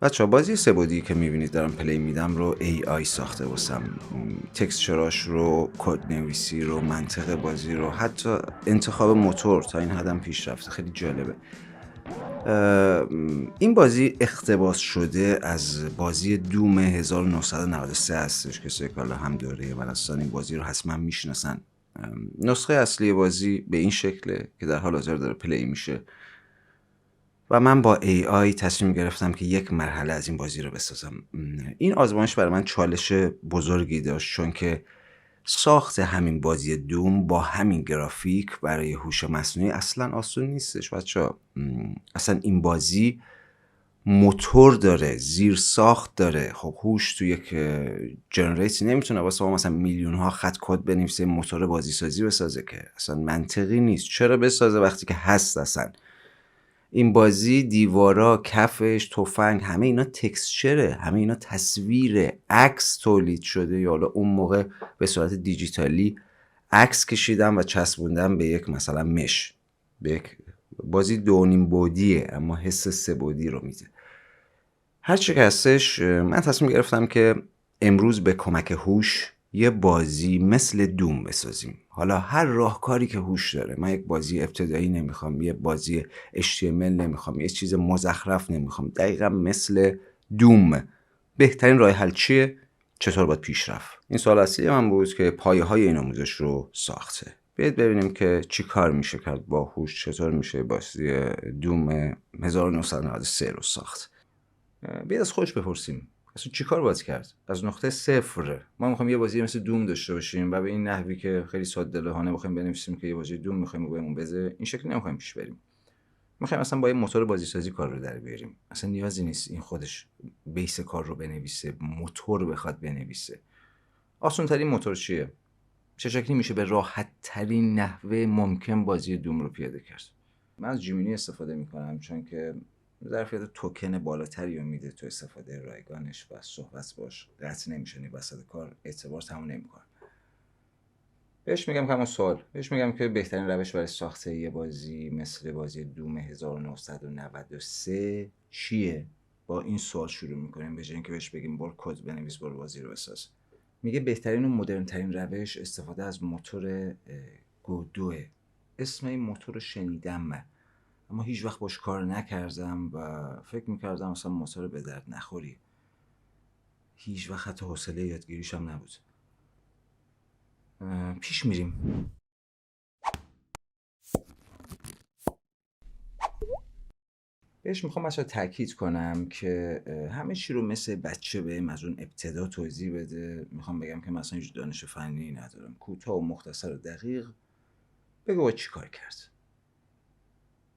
بچه‌ها بازی سه‌بعدی که می‌بینید دارم پلی میدم رو AI ساخته واسم. تکسچراش رو، کدنویسی رو، منطق بازی رو، حتی انتخاب موتور تا این حدم پیش رفته. خیلی جالبه. این بازی اقتباس شده از بازی دوم 1993 هستش. کسایی که حالا هم دوره من هستن این بازی رو حتما میشناسن. نسخه اصلی بازی به این شکله که در حال حاضر داره پلی میشه و من با AI تصمیم گرفتم که یک مرحله از این بازی رو بسازم. این آزمایش برای من چالش بزرگی داشت، چون که ساخت همین بازی دوم با همین گرافیک برای هوش مصنوعی اصلا آسون نیستش بچه‌ها. اصلا این بازی موتور داره، زیر ساخت داره. خب هوش تو یک جنریت نمیتونه واسه ما مثلا میلیون ها خط کد بنویسه، موتور بازی سازی بسازه، که اصلا منطقی نیست. چرا بسازه وقتی که هست؟ اصلا این بازی دیوارا، کفش، تفنگ، همه اینا تکسچره، همه اینا تصویر، عکس تولید شده، یا حالا اون موقع به صورت دیجیتالی عکس کشیدم و چسبوندم به یک مثلا مش. به یک بازی 2.5 بعدیه اما حس 3 بعدی رو میده. هر چی که هستش، من تصمیم گرفتم که امروز به کمک هوش یه بازی مثل دوم بسازیم. حالا هر راهکاری که هوش داره. من یک بازی ابتدایی نمیخوام، یه بازی HTML نمیخوام، یه چیز مزخرف نمیخوام. دقیقا مثل دوم. بهترین راه حل چیه؟ چطور باید پیش رفت؟ این سوال اصلی من بود که پایه های این آموزش رو ساخته. بیاید ببینیم که چی کار میشه کرد با هوش، چطور میشه بازی دوم 1993 رو ساخت. بیاید از خودش بپرسیم اصلا چی کار باید کرد از نقطه صفر. ما میخوایم یه بازی مثل دوم داشته باشیم و به این نحوی که خیلی ساده‌لوحانه بخوایم بنویسیم که یه بازی دوم میخوایم بهمون بده، این شکلی نمیخوایم پیش بریم. میخوایم اصلا با یه موتور بازی سازی کار رو در بیاریم. اصلا نیازی نیست این خودش بیس کار رو بنویسه، موتور بخواد بنویسه. آسان ترین موتور چیه؟ چه شکلی میشه به راحت ترین نحوه ممکن بازی دوم رو پیاده کرد؟ من از جیمینی استفاده میکنم، چون که ظرفیت توکن بالاتری رو میده تو استفاده رایگانش و صحبت باش قطع نمیشنی وسط کار، اعتبار تموم نمیکنه. بهش میگم که همون سوال، بهش میگم که بهترین روش برای ساخته یه بازی مثل بازی دوم 1993 چیه؟ با این سوال شروع میکنیم، به جای اینکه بهش بگیم برو کد بنویس، برو بازی رو بساز. میگه بهترین و مدرن ترین روش استفاده از موتور گودوه. اسم این موتور رو شنیدم من، اما هیچ وقت باش کار نکردم و فکر میکردم اصلا موتور به درد نخوری. هیچ وقت حتی حوصله یادگیریش هم نبود. پیش میریم. بهش میخوام مثلا تاکید کنم که همه چی رو مثل بچه بهم از اون ابتدا توضیح بده. میخوام بگم که مثلا هیچ دانش فنی ندارم، کوتاه و مختصر و دقیق بگو با چی کار کرد.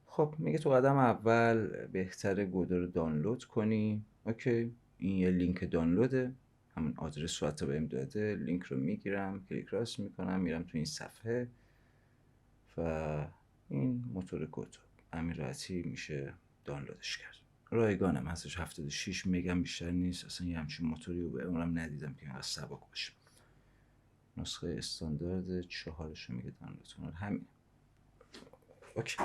خب میگه تو قدم اول بهتره گودو رو دانلود کنی. اوکی، این یه لینک دانلوده، همون آدرس رو حتی بهم داده. لینک رو میگیرم، کلیک راست میکنم، میرم تو این صفحه و این موتور گودو همین راحتی میشه دانلودش کرد. رایگانم هستش، 76 مگم بیشتر نیست. اصلا یه همچین موتوری رو به عمرم ندیدم که اینقدر سبک باشه. نسخه استاندارد 4 رو میگه دانلود کنید، همین. اوکی.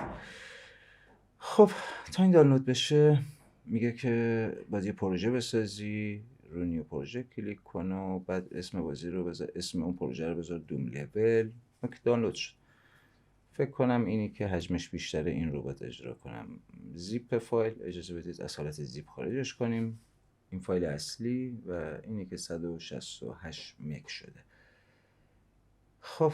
خب تا این دانلود بشه میگه که باید یه پروژه بسازی. رو نیو پروژه کلیک کن و بعد اسم بازی رو بذار، اسم اون پروژه رو بذار دوم لول. اوکی، دانلود شد. فکر کنم اینی که حجمش بیشتره این رو باید اجرا کنم. زیپ فایل اجازه بدید از حالت زیپ خارجش کنیم. این فایل اصلی و اینی که 168 مگ شده. خب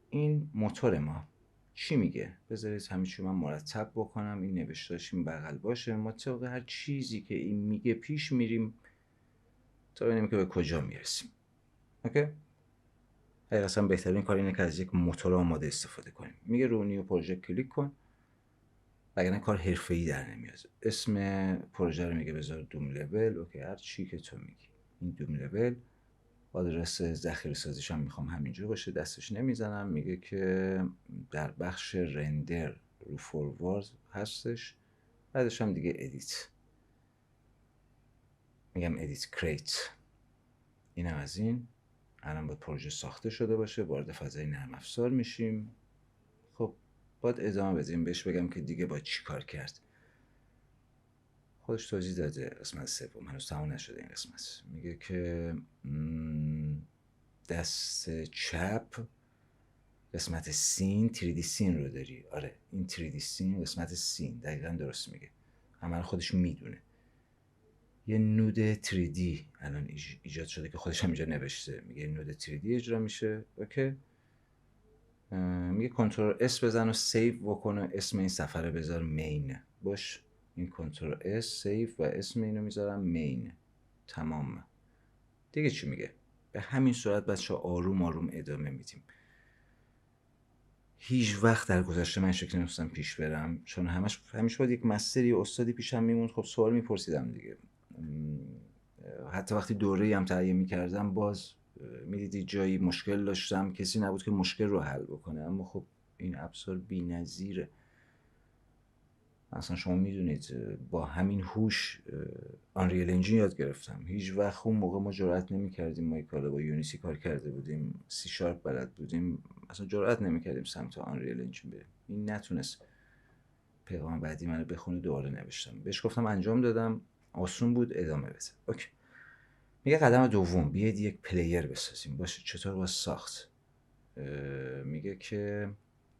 این موتور ما چی میگه؟ بذارید همه چی من مرتب بکنم. این نوشتهاش این بغل باشه. ما طبق هر چیزی که این میگه پیش میریم تا ببینیم که به کجا میرسیم. اوکی؟ حقیقتا بهترین کار اینه که از یک موتور آماده استفاده کنیم. میگه رو نیو پروژه کلیک کن، وگرنه کار حرفه‌ای در نمیاد. اسم پروژه رو میگه بذار دوم لول. اوکی، هر چی که تو میگی. این دوم لول. آدرس ذخیره سازیش هم میخوام همینجا باشه، دستش نمیزنم. میگه که در بخش رندر رو فوروارد هستش، بعدش هم دیگه ادیت. میگم ادیت کریت. اینم از این. الان باید پروژه ساخته شده باشه، وارد فضای نرم افزار میشیم. خب باید ادامه بدیم. بهش بگم که دیگه باید چی کار کرد. خودش توضیح داده قسمت سوم، هنوز تمام نشده این قسمت. میگه که دست چپ قسمت سین 3D سین رو داری. آره این 3D سین قسمت سین، دقیقا درست میگه، عمل خودش میدونه. یه نود 3D الان ایجاد شده که خودش هم اینجا نوشته، میگه نود 3D اجرا میشه. اوکی. میگه کنترل اس بزن و سیو بکن و اسم این صفحه رو بذار مین باش. این کنترل اس سیو و اسم اینو میذارم مین. تمام. دیگه چی میگه؟ به همین صورت بچه آروم آروم ادامه میدیم. هیچ وقت در گذشته من شکل نمیستم پیش برم، چون همیشه باید یک مستری استادی پیشم میموند. خب سوال میپرسیدم دیگه. حتی وقتی دوره هم تهیه میکردم باز میدیدی جایی مشکل داشتم، کسی نبود که مشکل رو حل بکنه. اما خب این ابزار بی‌نظیره. اصلا شما میدونید با همین هوش آنریل انجین یاد گرفتم. هیچ وقت اون موقع ما جرئت نمی‌کردیم، ما کالا با یونیتی کار کرده بودیم، سی شارپ بلد بودیم، اصلا جرئت نمی‌کردیم سمت آنریل انجین بریم. این نتونست پیغام بعدی منو بخونه، دوباره نوشتم بهش، گفتم انجام دادم، آسون بود، ادامه بده. اوکی. میگه قدم دوم بیاید یک پلیر بسازیم. باشه چطور باید ساخت؟ میگه که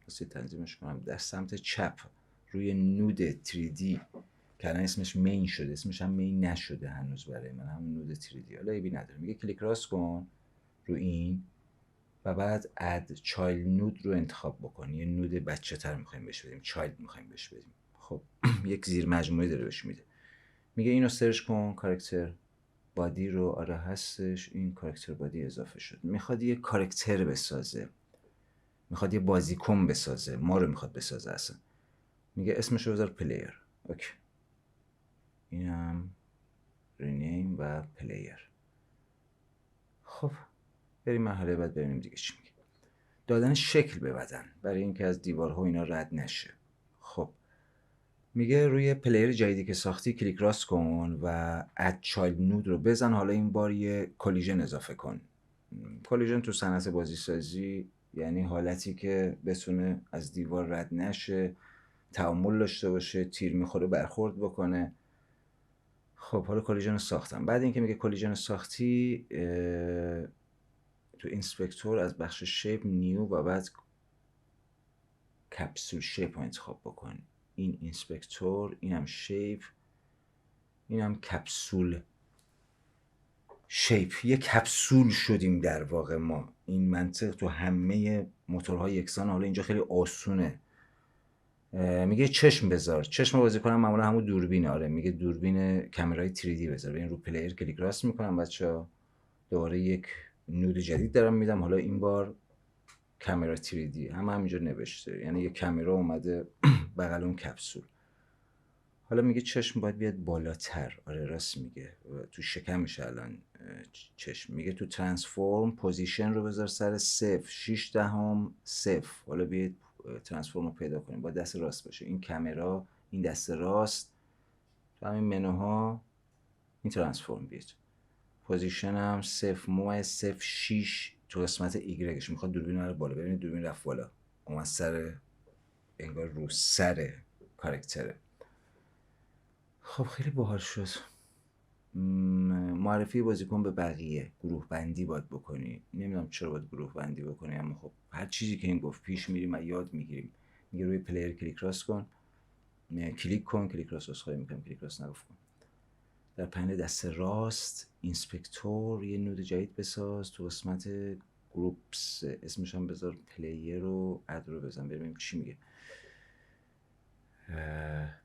واسه تنظیمش کنم. در سمت چپ روی نود 3D که الان اسمش مین شده، اسمش هم مین نشده هنوز برای من، همون نود 3D، حالا ایبی نداره. میگه کلیک راست کن رو این و بعد اد چایلد نود رو انتخاب بکن. یه نود بچه تر میخوایم بهش بدیم، چایلد میخوایم بهش بدیم. خب یک زیر مجموعه داره بهش میده. میگه اینو سرچ کن، کاراکتر بادی رو. آره هستش، این کاراکتر بادی اضافه شد. میخواد یه کاراکتر بسازه، میخواد یه بازیکن بسازه، ما رو میخواد بسازه اصلا. میگه اسمش رو بذار پلیر. اوکی. اینم رینیم و پلیر. خب بریم مرحله بعد ببینیم دیگه چی میگه. دادن شکل به بدن برای اینکه از دیوارها اینا رد نشه. خب میگه روی پلیر جدیدی که ساختی کلیک راست کن و اد چایلد نود رو بزن. حالا این بار یه کلیژن اضافه کن. کلیژن تو صنعت بازی سازی یعنی حالتی که بتونه از دیوار رد نشه، تعامل داشته باشه، تیر میخوره برخورد بکنه. خب حالا کلیژن رو ساختم. بعد اینکه میگه کلیژن ساختی، تو اینسپکتور از بخش شیپ نیو و بعد کپسول شیپ رو انتخاب بکن. این اینسپکتور، اینم شیپ، اینم کپسول شیپ. یه کپسول شدیم در واقع ما. این منطق تو همه موتورهای یکسان. حالا اینجا خیلی آسونه. میگه چشم بذار. چشم بازیکنم معمولا همون دوربینه. آره میگه دوربین کامرای 3D بذار. این رو پلیر کلیک راست میکنم بچه‌ها. دوباره یک نود جدید دارم میدم. حالا این بار کامرا 3D هم همینجا نوشته، یعنی یه کامرا اومده بغل اون کپسول. حالا میگه چشم باید بیاد بالاتر. آره راست میگه، تو شکمش الان چشم. میگه تو ترانسفورم پوزیشن رو بذار سر 0.6 حالا بیاید ترانسفورم رو پیدا کنیم. با دست راست باشه این کامرا، این دست راست، تو همین منوها این ترانسفورم بیاد. پوزیشن هم 0.06 تو قسمت ایگرگش. میخواد دوربین رو بالا. ببینید دوربین رفت بالا، اومد سر، انگار رو سر کاراکتره. خب خیلی باحال شد. معرفی بازیکن به بقیه، گروه بندی باید بکنی. نمیدونم چرا باید گروه بندی بکنی، اما خب هر چیزی که این گفت پیش میریم و یاد میگیریم. میگه روی پلیر کلیک راست کن، کلیک کن، کلیک راست اسخای میکنم، کلیک راست نگفت کن. در پنل دست راست اینسپکتور یه نود جدید بساز. تو قسمت گروپس اسمش هم بذار پلیر رو اد رو بزن. ببینیم چی میگه.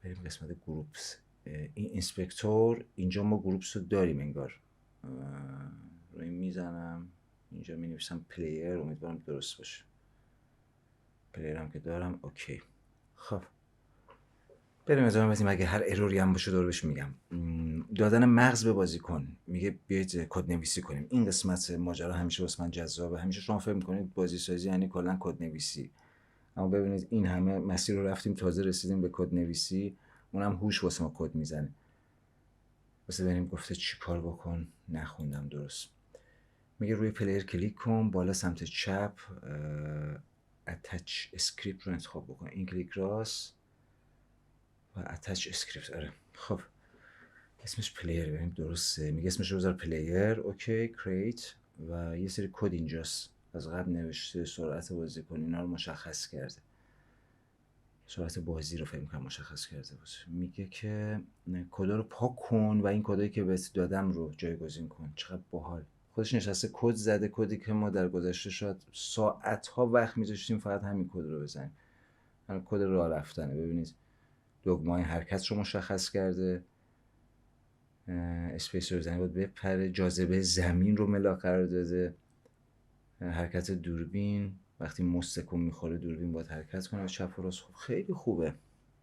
بریم قسمت گروپس. این اینسپکتور اینجا ما گروپس رو داریم انگار. روی میزنم اینجا می نویسم پلیر، امیدوارم درست باشه. پلیر هم که دارم. اوکی. خب بریم ادامه بدیم. اگه هر اروری هم باشه دور بهش میگم. دادن مغز به بازیکن. میگه بیاید کد نویسی کنیم. این قسمت ماجرا همیشه واسه من جذابه. همیشه شما فکر میکنید بازی سازی یعنی کلا کد نویسی، اما ببینید این همه مسیر رو رفتیم تازه رسیدیم به کد نویسی. اونم هوش واسه ما کد میزنه. واسه ببینیم گفته چی کار بکن. نخوندم درست. میگه روی پلیر کلیک کن، بالا سمت چپ اتچ اسکریپت رو انتخاب بکن. این کلیک راست و اتچ اسکریپت. آره خب اسمش پلیر، ببینیم درسته. میگه اسمش رو بذار پلیر. اوکی کریت و یه سری کد اینجاست از قبل نوشته، سرعت بازیکن اینا رو مشخص کرده، سرعت بازی رو فکر کنم مشخص کرده باشه. میگه که کدا رو پاک کن و این کدایی که بهت دادم رو جایگزین کن. چقدر باحال. خودش نشسته کد زده، کدی که ما در گذشته شاید ساعت‌ها وقت می‌ذاشتیم فقط همین کد رو بزنیم. الان کد راه رفتنه. ببینید دگمه‌های حرکت رو مشخص کرده، اسپیس رو بزنید باید بپره، جاذبه زمین رو ملاک قرار داده، حرکت دوربین وقتی مستکون میخوره دوربین باید حرکت کنه چپ و راست. خب خیلی خوبه،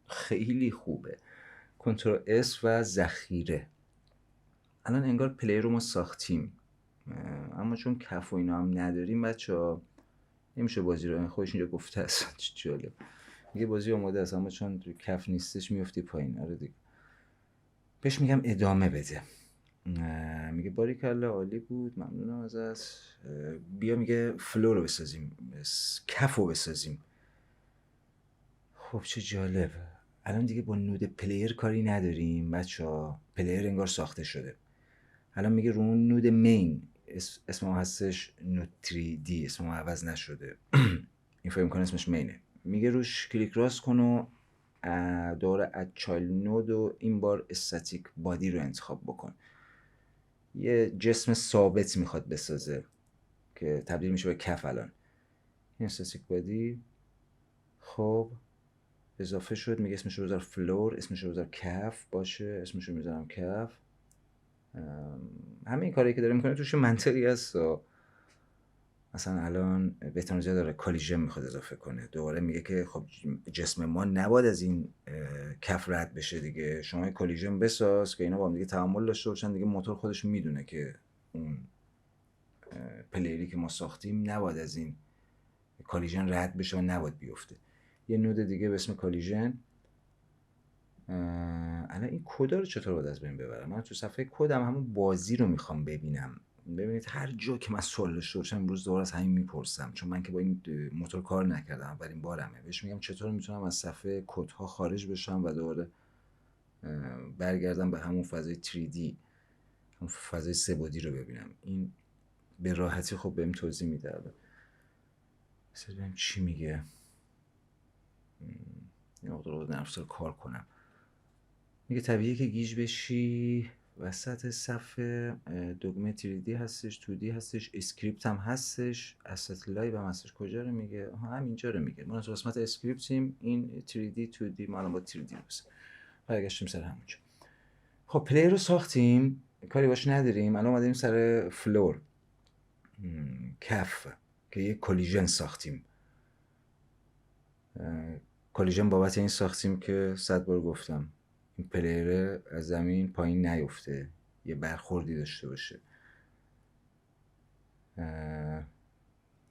خیلی خوبه. کنترل اس و ذخیره. الان انگار پلی رو ما ساختیم، اما چون کف و اینا هم نداریم بچه‌ها نمیشه بازی رو، خودش اینجا گفته است. چه جالب، میگه بازی آماده است اما چون کف نیستش میفتی پایین. آره دیگه. بهش میگم ادامه بده. میگه باریکلا عالی بود ممنونم ازت. بیا میگه فلو رو بسازیم، کف رو بسازیم. خب چه جالب. الان دیگه با نود پلیر کاری نداریم بچه‌ها، پلیر انگار ساخته شده. الان میگه رو اون نود مین اسم ما هستش نود 3D، اسم ما عوض نشده. این فکر می‌کنه اسمش مینه. میگه روش کلیک راست کن و دوباره اد چایلد نود و این بار استاتیک بادی رو انتخاب بکن. یه جسم ثابت میخواد بسازه که تبدیل میشه به کف. الان این استاتیک بادی خب اضافه شد. میگه اسمش رو بذار فلور، اسمش رو بذار کف باشه، اسمش رو میذارم کف. همه این کاری که داره میکنه توش منطقی هست. مثلا الان بهتنوزیا داره کالیژن میخواد اضافه کنه، دوباره میگه که خب جسم ما نباید از این کف رد بشه دیگه، شما کالیژن بساز که اینا با هم دیگه تعامل داشته باشن دیگه. موتور خودش میدونه که اون پلیری که ما ساختیم نباید از این کالیژن رد بشه و نباید بیفته. یه نود دیگه به اسم کالیژن. الان این کدا رو چطور باید از بین ببرم؟ من تو صفحه کدم همون بازی رو میخوام ببینم. ببینید هر جا که من سوال داشته باشم امروز دوباره از همین میپرسم، چون من که با این موتور کار نکردم، اولین بارمه. بهش میگم چطور میتونم از صفحه کدها خارج بشم و دوباره برگردم به همون فضای 3D، همون فضای سه‌بعدی رو ببینم. این به راحتی خب بهم توضیح میده. مثلا ببینم چی میگه. این مقدار نرم افزار کار کنم. میگه طبیعیه که گیج بشی. وسط صفحه دگمه 3D هستش، 2D هستش، اسکریپت هم هستش، asset لایو هم هستش. کجا رو میگه؟ همینجا رو میگه. ما تو قسمت اسکریپتیم، این 3D 2D ما الان با 3D بس برگشتیم سر همونجا. خب پلی رو ساختیم، کاری باش نداریم. الان اومدیم سر فلور، کف، که یه کلیژن ساختیم. کلیژن بابت این ساختیم که 100 بار گفتم این پلیر از زمین پایین نیفته، یه برخوردی داشته باشه.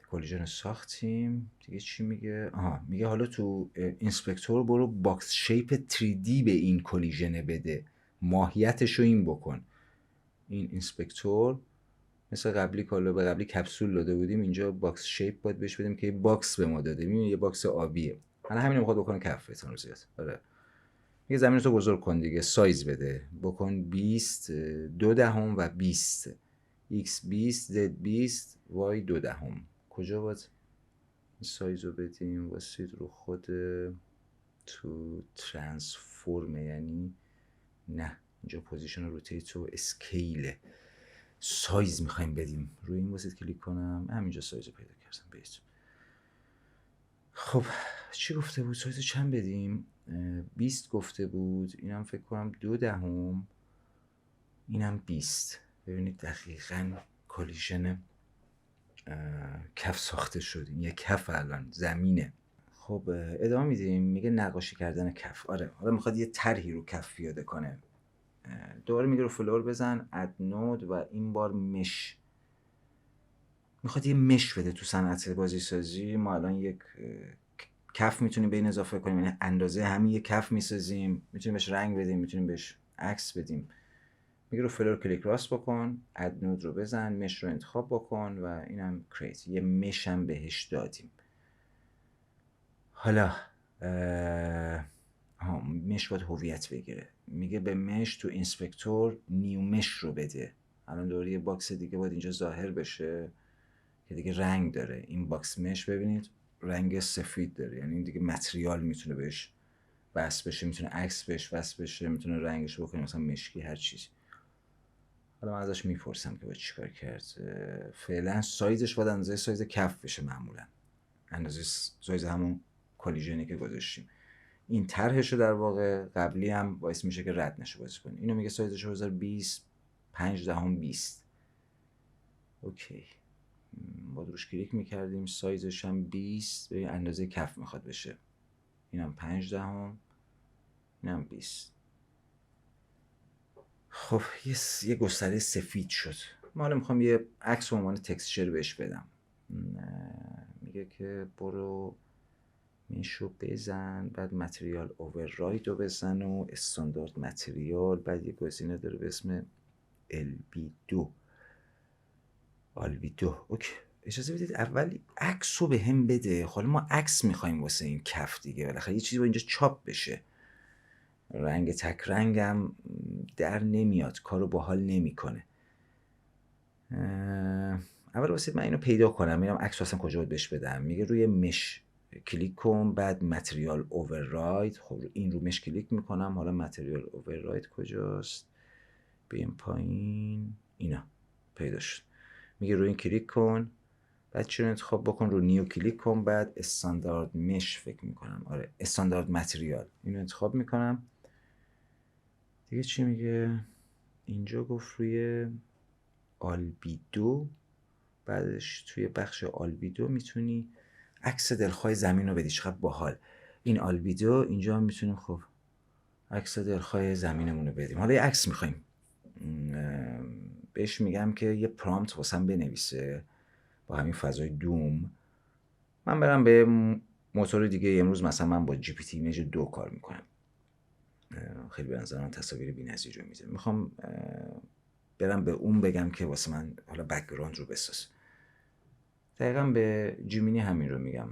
کلیژن رو ساختیم دیگه. چی میگه؟ میگه حالا تو اینسپکتور برو باکس شیپ 3D به این کلیژن بده، ماهیتش رو این بکن. این اینسپکتور مثل قبلی کالا به قبلی کپسول داده بودیم، اینجا باکس شیپ باید بهش بدیم که یه باکس به ما داده. میبینی یه باکس آبیه. حالا همین رو میخواد بکنه کف رو زیاد. آره میگه زمین رو بزرگ کن دیگه، سایز بده، بکن 20 2 دهم و 20 x 20 z 20 y 2 دهم. کجا باید سایز رو بدیم؟ واسید رو خود تو ترانسفورم، یعنی نه اینجا پوزیشن روتیت و اسکیل. سایز میخوایم بدیم، روی این واسید کلیک کنم، همینجا سایز رو پیدا کردم بهت. خب چی گفته بود؟ سایز چند بدیم؟ 20 گفته بود. اینم فکر کنم 2 دهم، اینم 20. ببینید دقیقاً کلیژن کف ساخته شد. این یه کف الان زمینه. خب ادامه میدیم. میگه نقاشی کردن کف. آره حالا میخواد یه طرحی رو کف پیاده کنه. دوباره میگه رو فلور بزن اد نود و این بار مش. میخواد یه مش بده تو صنعت بازی سازی. ما الان یک کف میتونیم به این اضافه کنیم، یعنی اندازه همین یک کف میسازیم، میتونیم بهش رنگ بدیم، میتونیم بهش عکس بدیم. میگه رو فلور کلیک راست بکن، اد نود رو بزن، مش رو انتخاب بکن و اینم کریت. یه مش هم بهش دادیم. حالا مش باید هویت بگیره. میگه به مش تو اینسپکتور نیو مش رو بده. الان دوره یه باکس دیگه باید اینجا ظاهر بشه که دیگه رنگ داره. این باکس مش ببینید رنگ سفید داره، یعنی این دیگه متریال میتونه بهش بس بشه، میتونه عکس بهش بس بشه، میتونه رنگش بکنه مثلا مشکی هر چیزی. حالا من ازش میپرسم که باید چیکار کرد. فعلا سایزش باید اندازه سایز کف بشه، معمولا اندازه سایز همون کلیژنی که گذاشتیم. این طرحشه در واقع، قبلی هم باعث میشه که رد نشه بازی کنی. اینو میگه سایزش 2020 5/20. اوکی، با روش کلیک میکردیم، سایزش هم 20 به اندازه کف میخواد بشه. اینم 5/10، اینم 20. خب یه گستره سفید شد. ما حالا میخوام یه عکس به عنوان تکسچر بهش بدم. میگه که برو میشو بزن، بعد متریال اوورراید رو بزن و استاندارد متریال، بعد یه گزینه داره به اسم البیدو. اوکی، اجازه بدید اول عکس رو به هم بده. حالا ما عکس میخوایم واسه این کف دیگه، بالاخره یه چیزی با اینجا چاپ بشه. رنگ تک رنگم در نمیاد، کارو باحال نمیکنه. اول واسه من اینو پیدا کنم، میرم عکس اصلا کجا باید بهش بدم. میگه روی مش کلیک کن، بعد متریال اوورراید. خب این رو مش کلیک میکنم. حالا متریال اوورراید کجاست؟ بیایم پایین، اینا پیدا شد. میگه روی این کلیک کن، بعد چی رو انتخاب بکن؟ رو نیو کلیک کن، بعد استاندارد مش فکر میکنم، آره استاندارد متریال، اینو انتخاب میکنم. دیگه چی میگه اینجا؟ گفت روی آلبیدو، بعدش توی بخش آلبیدو میتونی عکس دلخواه زمین رو بدی. چقدر باحال این آلبیدو. اینجا هم میتونیم خب عکس دلخواه زمینمون رو بدیم. حالا یه عکس میخوایم، بهش میگم که یه پرامپت واسم بنویسه با همین فضای دوم. من برم به موتور دیگه. امروز مثلا من با جی پی تی ایمیج 2 کار میکنم، خیلی به نظر من تصاویر بی‌نظیر رو میده. میخوام برم به اون بگم که واسه من حالا بک‌گراند رو بساز. دقیقا به جیمینی همین رو میگم.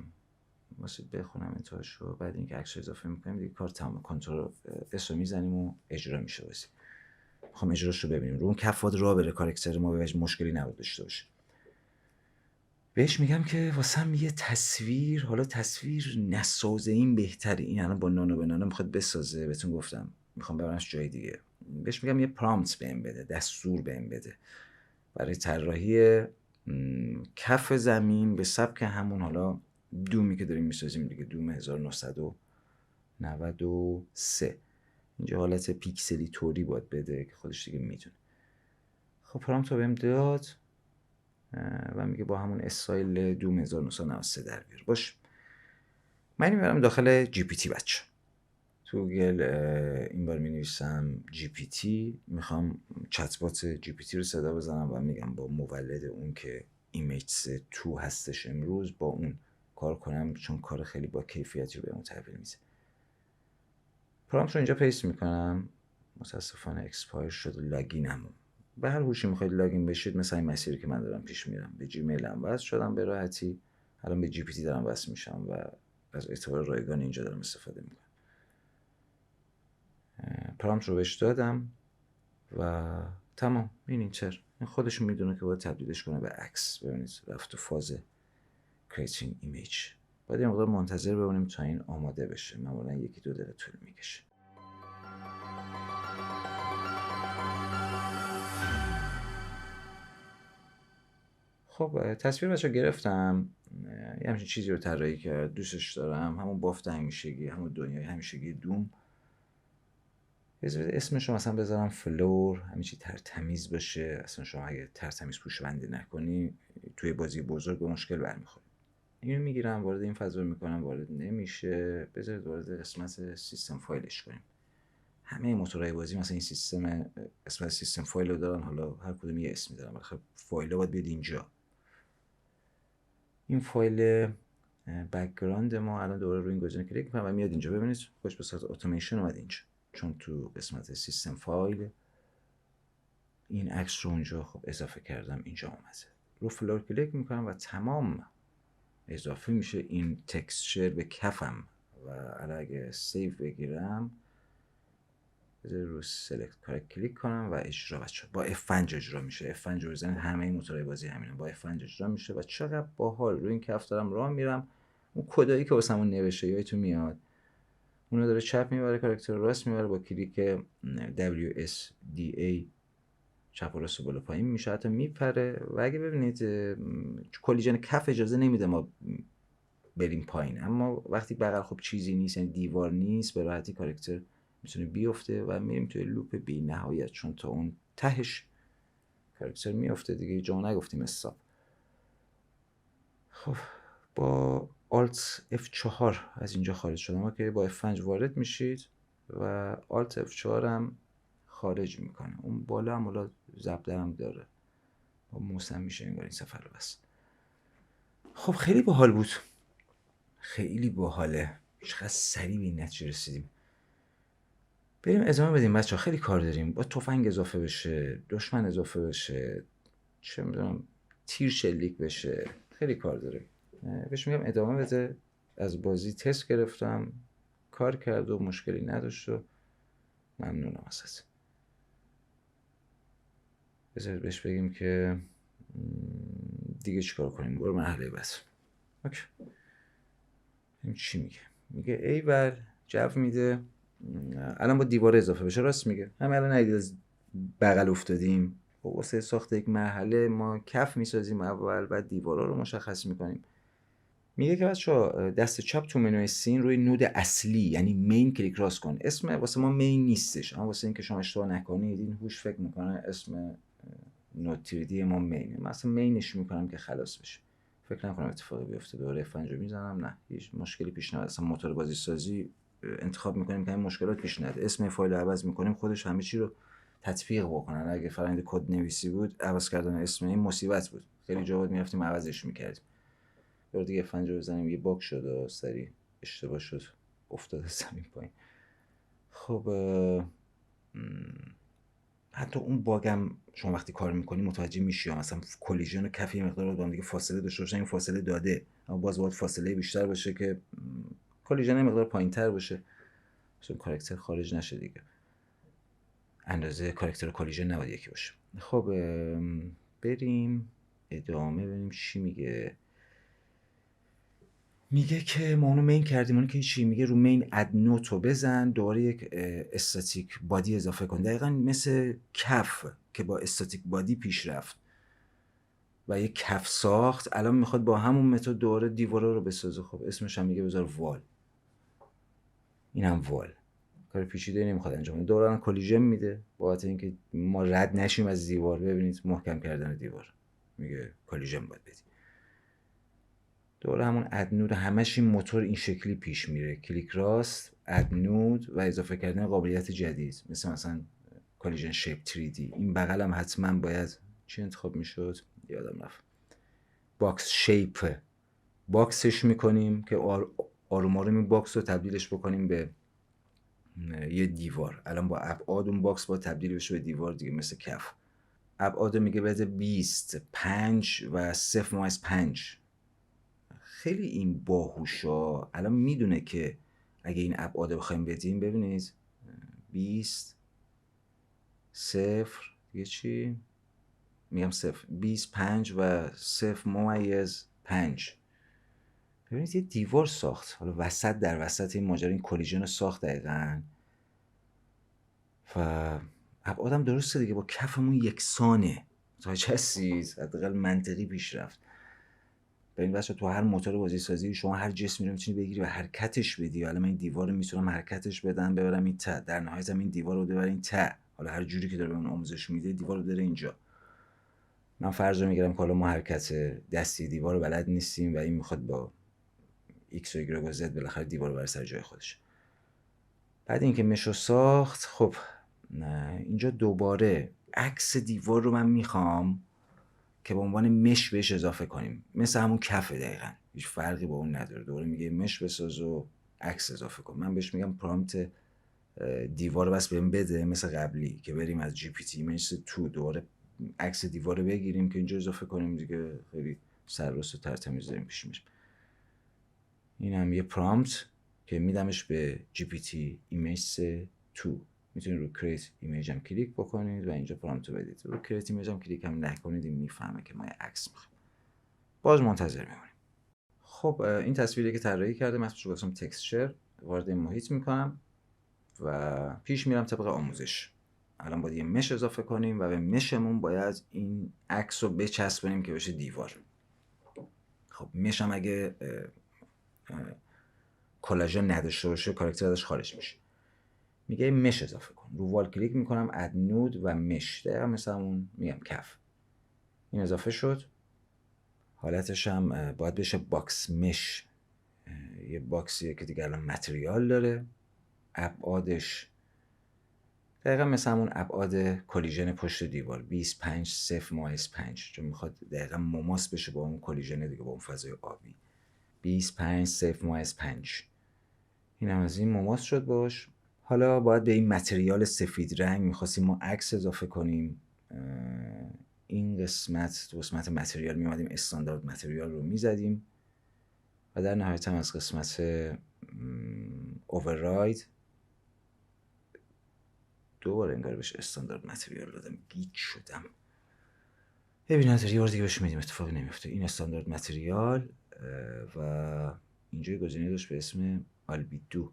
واسه بخونم انتهاش رو، بعد اینکه عکس رو اضافه میکنیم دیگه کار تمام. کنترل اس رو میزنیم و اجرا میشه بازی. میخوام اجراش رو ببینیم. رو اون کفات راه بره، کاراکتر ما به مشکلی نبود داشته باشه. بهش میگم که واسم یه تصویر، حالا تصویر نسازه این بهتره. این الان با نانو به نانو میخواد بسازه، بهتون گفتم میخوام ببرمش جای دیگه. بهش میگم یه پرامپت بهم بده، دستور بهم بده برای طراحی کف زمین به سبک همون حالا دومی که داریم میسازیم دیگه، دوم 1993. اینجا حالت پیکسلی طوری باید بده که خودش دیگه میدونه. خب پرامپت رو بهم داد و میگه با همون استایل دوم 1993 در بیار. باش، من میبرم داخل جی پی تی. بچه تو گوگل این بار می نویسم جی پی تی، میخوام چت بات جی پی تی رو صدا بزنم و میگم با مولد اون که ایمیج 2 هستش امروز با اون کار کنم، چون کار خیلی با کیفیتی رو به اون تحویل میده. پرامپت رو اینجا پیست میکنم. متاسفانه اکسپایر شد لاگینم. به هر هوشی میخواید لاگین بشید، مثلا این مسیری که من دارم پیش میرم، به جیمیلم وصل شدم به راحتی، الان به جی پی تی دارم وصل میشم و از اعتبار رایگان اینجا دارم استفاده میکنم. پرامپت رو بهش دادم و تمام. این چر خودش میدونه که باید تبدیلش کنه به عکس. ببینید رفت تو فاز creating image. باید یه مقدار منتظر بمونیم تا این آماده بشه. معمولا 1-2 دقیقه طول میکشه. خب تصویر بچه گرفتم. یه همچین چیزی رو طراحی کرد، دوستش دارم. همون بافت همیشگی، همون دنیای همیشگی دوم. اسمش رو مثلا بذارم فلور، همین چی ترتمیز باشه. اصلا شما اگه ترتمیز پوشبندی نکنی توی بازی بزرگ به مشکل برمیخوری. اینو میگیرم وارد این فضا میکنم، وارد نمیشه. بذارید وارد قسمت سیستم فایلش کنیم. همه موتورهای بازی مثلا این سیستم قسمت سیستم فایل رو دارن، حالا هر کدوم یه اسمی دارن. خب فایل باید بیاد اینجا. این فایل بک‌گراند ما الان دوباره روی این گزینه کلیک میکنم و میاد اینجا. ببینید خوش به صورت اتوماسیون اومد اینجا، چون تو قسمت سیستم فایل این عکس رو اونجا خب اضافه کردم، اینجا اومده. رو فلور کلیک میکنم و تمام اضافه میشه این تکسچر به کفم. و الان اگه سیو بگیرم بذار رو سلکت کارت کلیک کنم و اجرا. بچه با F5 اجرا میشه. F5 رو بزنید، همه موتورهای بازی همینه، با F5 اجرا میشه و چقدر باحال. روی این کف دارم راه میرم، اون کدایی که واسمون نوشته یادتون میاد، اونو داره چپ میبره، کاراکتر راست میبره، با کلیک WSDA چپ و راست و بالا پایین میشه، حتی میپره. و اگه ببینید کلیژن کف اجازه نمیده ما بریم پایین، اما وقتی بغل خب چیزی نیست، یعنی دیوار نیست، به راحتی کاراکتر میتونه بیفته و میریم توی لوپ بی نهایت، چون تا اون تهش کاراکتر میفته دیگه. جا نگفتیم استاپ. خب با Alt F4 از اینجا خارج شدم که با F5 وارد میشید و Alt F4 هم خارج میکنه. اون بالا هم حالا ضبط هم داره، با موسم میشه انگار این سفر رو بس. خب خیلی باحال بود، خیلی باحاله. چقدر سریع به این نتیجه رسیدیم. بریم ادامه بدیم بچه ها، خیلی کار داریم. با تفنگ اضافه بشه، دشمن اضافه بشه، چه میدونم تیر شلیک بشه، خیلی کار داریم. بهش میگم ادامه بده. از بازی تست گرفتم، کار کرد و مشکلی نداشت و ممنونم ازت. بذارید بهش بگیم که دیگه چیکار کنیم، برو مرحله بعد. اوکی. این چی میگه؟ میگه ایول، جو میده. الان با دیوار اضافه بشه، راست میگه. همه الان ندید از بغل افتادیم، واسه ساخت یک مرحله ما کف میسازیم اول، بعد دیوارا رو مشخص میکنیم. میگه که بچه‌ها دست چپ تو منوی سین روی نود اصلی یعنی مین کلیک راست کن. اسم واسه ما مین نیستش، اما واسه اینکه شما اشتباه نکنید این هوش فکر میکنه اسم نود تیردی ما مینه. من اصلا مینش میکنم که خلاص بشه، فکر نکنم اتفاقی بیفته. دوره F5 میزنم، نه هیچ مشکلی پیش نمیاد. اصلا موتور بازی سازی انتخاب میکنیم که این مشکلات پیش نیاد. اسم فایل رو عوض میکنیم، خودش همه چی رو تطبیق بکنن. اگه فرآیند کد نویسی بود، عوض کردن اسم این مصیبت بود. خیلی جا بود میرفتیم عوضش میکردیم. برو دیگه F5 بزنیم، یه باگ شد و سری اشتباه شد افتاده زمین پایین. خب حتی اون باگم شما وقتی کار میکنی متوجه میشی، مثلا کلیژن و کف یه مقدار با هم دیگه فاصله داشته باشن، این فاصله داده، اما باز باید فاصله بیشتر باشه که کلیژن یه مقدار پایینتر باشه چون کاراکتر خارج نشه دیگه. اندازه کاراکتر و کلیژن نباید یکی باشه. خب بریم ادامه ببینیم چی میگه. میگه که ما اونو مین کردیم، اونو که چی میگه؟ رو مین اد نوتو بزن، دوباره یک استاتیک بادی اضافه کن. دقیقا مثل کف که با استاتیک بادی پیش رفت و یک کف ساخت، الان میخواد با همون متد دوباره دیوارا رو بسازه. خب اسمش هم میگه بذار وال. این هم وال، کار پیچیده نمیخواد انجام بده. دوباره کلیژن میده بابت اینکه ما رد نشیم از دیوار. ببینید محکم کردن دیوار، میگه کلیژن باید بدی. دوباره همون اد نود، همش این موتور این شکلی پیش میره، کلیک راست، اد نود و اضافه کردن قابلیت جدید، مثلا کلیژن شیپ 3D. این بغل هم حتما باید چی انتخاب میشد یادم رفت، باکس شیپ. باکسش میکنیم که آروم آروم این باکس رو تبدیلش بکنیم به یه دیوار. الان با ابعاد اون باکس با تبدیل بشه به دیوار دیگه، مثل کف. ابعاد میگه بده 20 5 و 0.5. خیلی این باهوشا الان میدونه که اگه این ابعاد بخوایم بدیم، ببینید 20 0 دیگه چی میگم 0 20 5 و 0.5. ببینید یه دیوار ساخت، حالا وسط در وسط این ماجرا این کلیژن رو ساخت دقیقاً و ابعادم درسته دیگه، با کفمون یکسانه. متوجه هستید؟ حداقل منطقی پیش رفت. ببین بچه، تو هر موتور بازی سازی شما هر جسمی رو میتونی بگیری و حرکتش بدی. حالا من این دیوار رو میتونم حرکتش بدم ببرم این ته، در نهایت هم این دیوار رو ببرم این ته. حالا هر جوری که داره بهمون آموزش میده دیوار رو بره اینجا. من فرض رو میگیرم که حالا ما حرکت دستی دیوار رو بلد نیستیم و این میخواد با ایکس و ایگرگ و زد بالاخره دیوار رو بر سر جای خودش. بعد اینکه مشو ساخت، خب نه اینجا دوباره عکس دیوار رو من میخوام که به عنوان مش بهش اضافه کنیم، مثل همون کفه دقیقا، هیچ فرقی با اون نداره. دوباره میگه مش بساز و عکس اضافه کن. من بهش میگم پرامپت دیوار رو بس بهم بده مثل قبلی که بریم از جی پی تی ایمیج تو دوباره عکس دیوار رو بگیریم که اینجا اضافه کنیم دیگه. خیلی سرراست و ترتمیز داریم پیش میریم. این هم یه پرامپت که میدمش به جی پی تی ایمیج 2. میتونید رو کریت ایمیج هم کلیک بکنید و اینجا پرامپت بدید. رو کریت ایمیج هم کلیک هم نکنید، این میفهمه که ما عکس میخوایم. باز منتظر میمونیم. خب این تصویری که طراحی کردم اسمش رو گذاشتم تکسچر، وارد این محیط میکنم و پیش میرم طبق آموزش. الان باید یه مش اضافه کنیم و به مشمون باید این عکس رو بچسبونیم که بشه دیوار. خب مش هم اگه کلاژن نداشته باشه کاراکتر ازش خارج میشه. میگه مش اضافه کن. رو وال کلیک میکنم اد نود و مش. دقیقا مثل اون میگم کف. این اضافه شد. حالتش هم باید بشه باکس مش. یه باکسیه که دیگه الان متریال داره. ابعادش دقیقا مثل همون ابعاد کلیژن پشت دیوار 25 0 مایز 5 چون میخواد دقیقا مماس بشه با اون کلیژن دیگه، با اون فضای آبی. 25 0 مایز 5 این هم از این مماس شد باش. حالا باید به این متریال سفید رنگ میخواستیم ما عکس اضافه کنیم. این قسمت متریال میامدیم استاندارد متریال رو میزدیم و در نهایت هم از قسمت اوورراید دوباره انگار بهش استاندارد متریال دادم، گیج شدم. ببین یه بار دیگه بهش میدیم اتفاقی نمیفته. این استاندارد متریال و اینجا گزینه داشت به اسم آلبیدو،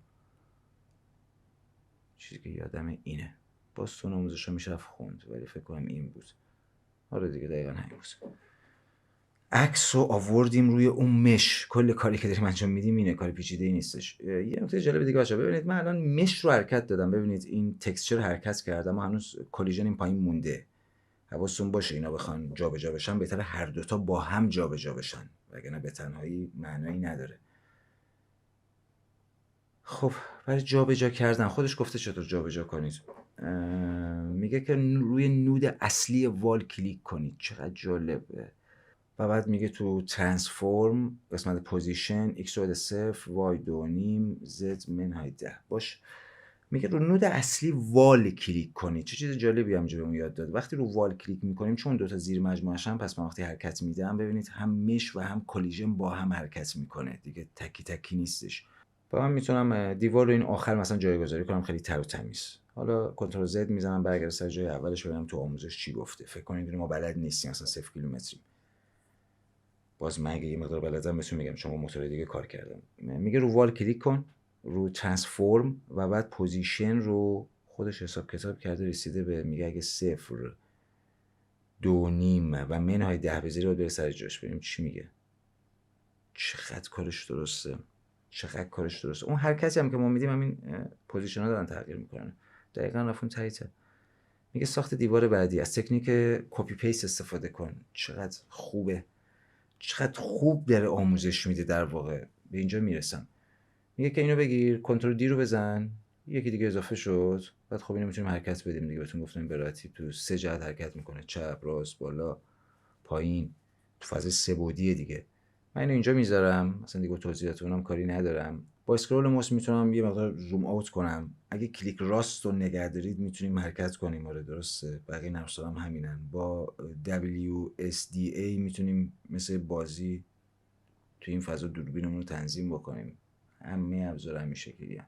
چیزی که یادم اینه. باز تو آموزش ها میشه خوند ولی فکر کنم این بود. آره دیگه دقیقا همین بود. عکس رو آوردیم روی اون مش. کل کاری که داریم انجام میدیم اینه، کار پیچیده ای نیستش. یه نکته جالب دیگه باشه، ببینید من الان مش رو حرکت دادم، ببینید این تکسچر حرکت کرده اما هنوز کلیژن این پایین مونده. حواستون باشه اینا بخوان جابجا بشن بهتره هر دوتا با هم جابجا بشن، وگرنه به تنهایی معنایی نداره. خب برای جابجا کردن خودش گفته چطور جابجا کنید. میگه که روی نود اصلی وال کلیک کنید. چقدر جالبه. و بعد میگه تو ترانسفورم قسمت پوزیشن x باید 0 y 2.5 z منهای 10 باش. میگه رو نود اصلی وال کلیک کنید. چه چیز جالبی همینجا بهمون یاد داد. وقتی رو وال کلیک میکنیم چون دوتا زیر مجموعه‌شن، پس من وقتی حرکت میدم ببینید هم مش و هم کلیژن با هم حرکت میکنه دیگه، تکی تکی نیستش. و من میتونم دیوار رو این آخر مثلا جایگذاری کنم خیلی تر و تمیز. حالا کنترل زد میزنم برگرده سر جای اولش، ببینم تو آموزش چی گفته. فکر کنید ما بلد نیستیم، مثلا 0 کیلومتریم. باز من اگه یه مقدار بلدم بهتون میگم چون با موتور دیگه کار کردم. میگه رو وال کلیک کن، رو ترانسفورم و بعد پوزیشن رو خودش حساب کتاب کرده رسیده به، میگه اگه 0 2.5 و منهای 10 بذاری باید بره سر جاش. بریم چی میگه. چقدر کارش درسته. اون حرکتی هم که ما میدیم همین پوزیشن ها دارن تغییر میکنن. دقیقاً رفتون تاییته. میگه ساخت دیوار بعدی از تکنیک کپی پیست استفاده کن. چقدر خوبه، چقدر خوب داره آموزش میده. در واقع به اینجا میرسم. میگه که اینو بگیر، کنترل دی رو بزن، یکی دیگه اضافه شد. بعد خب اینو میتونیم حرکت بدیم دیگه. بهتون گفتم به راحتی تو 3 جهت حرکت میکنه، چپ، راست، بالا، پایین، تو فاز 3 بعدی دیگه. من اینو اینجا میذارم، مثلا دیگه توضیحات اونم کاری ندارم. با اسکرول موس میتونم یه مقدار زوم اوت کنم. اگه کلیک راست رو نگه دارید میتونیم حرکت کنیم. آره درسته، بقیه نقشا هم همینن. با WSDA میتونیم مثل بازی تو این فضا دوربینمون رو تنظیم بکنیم. همه ابزار همین شکلیه.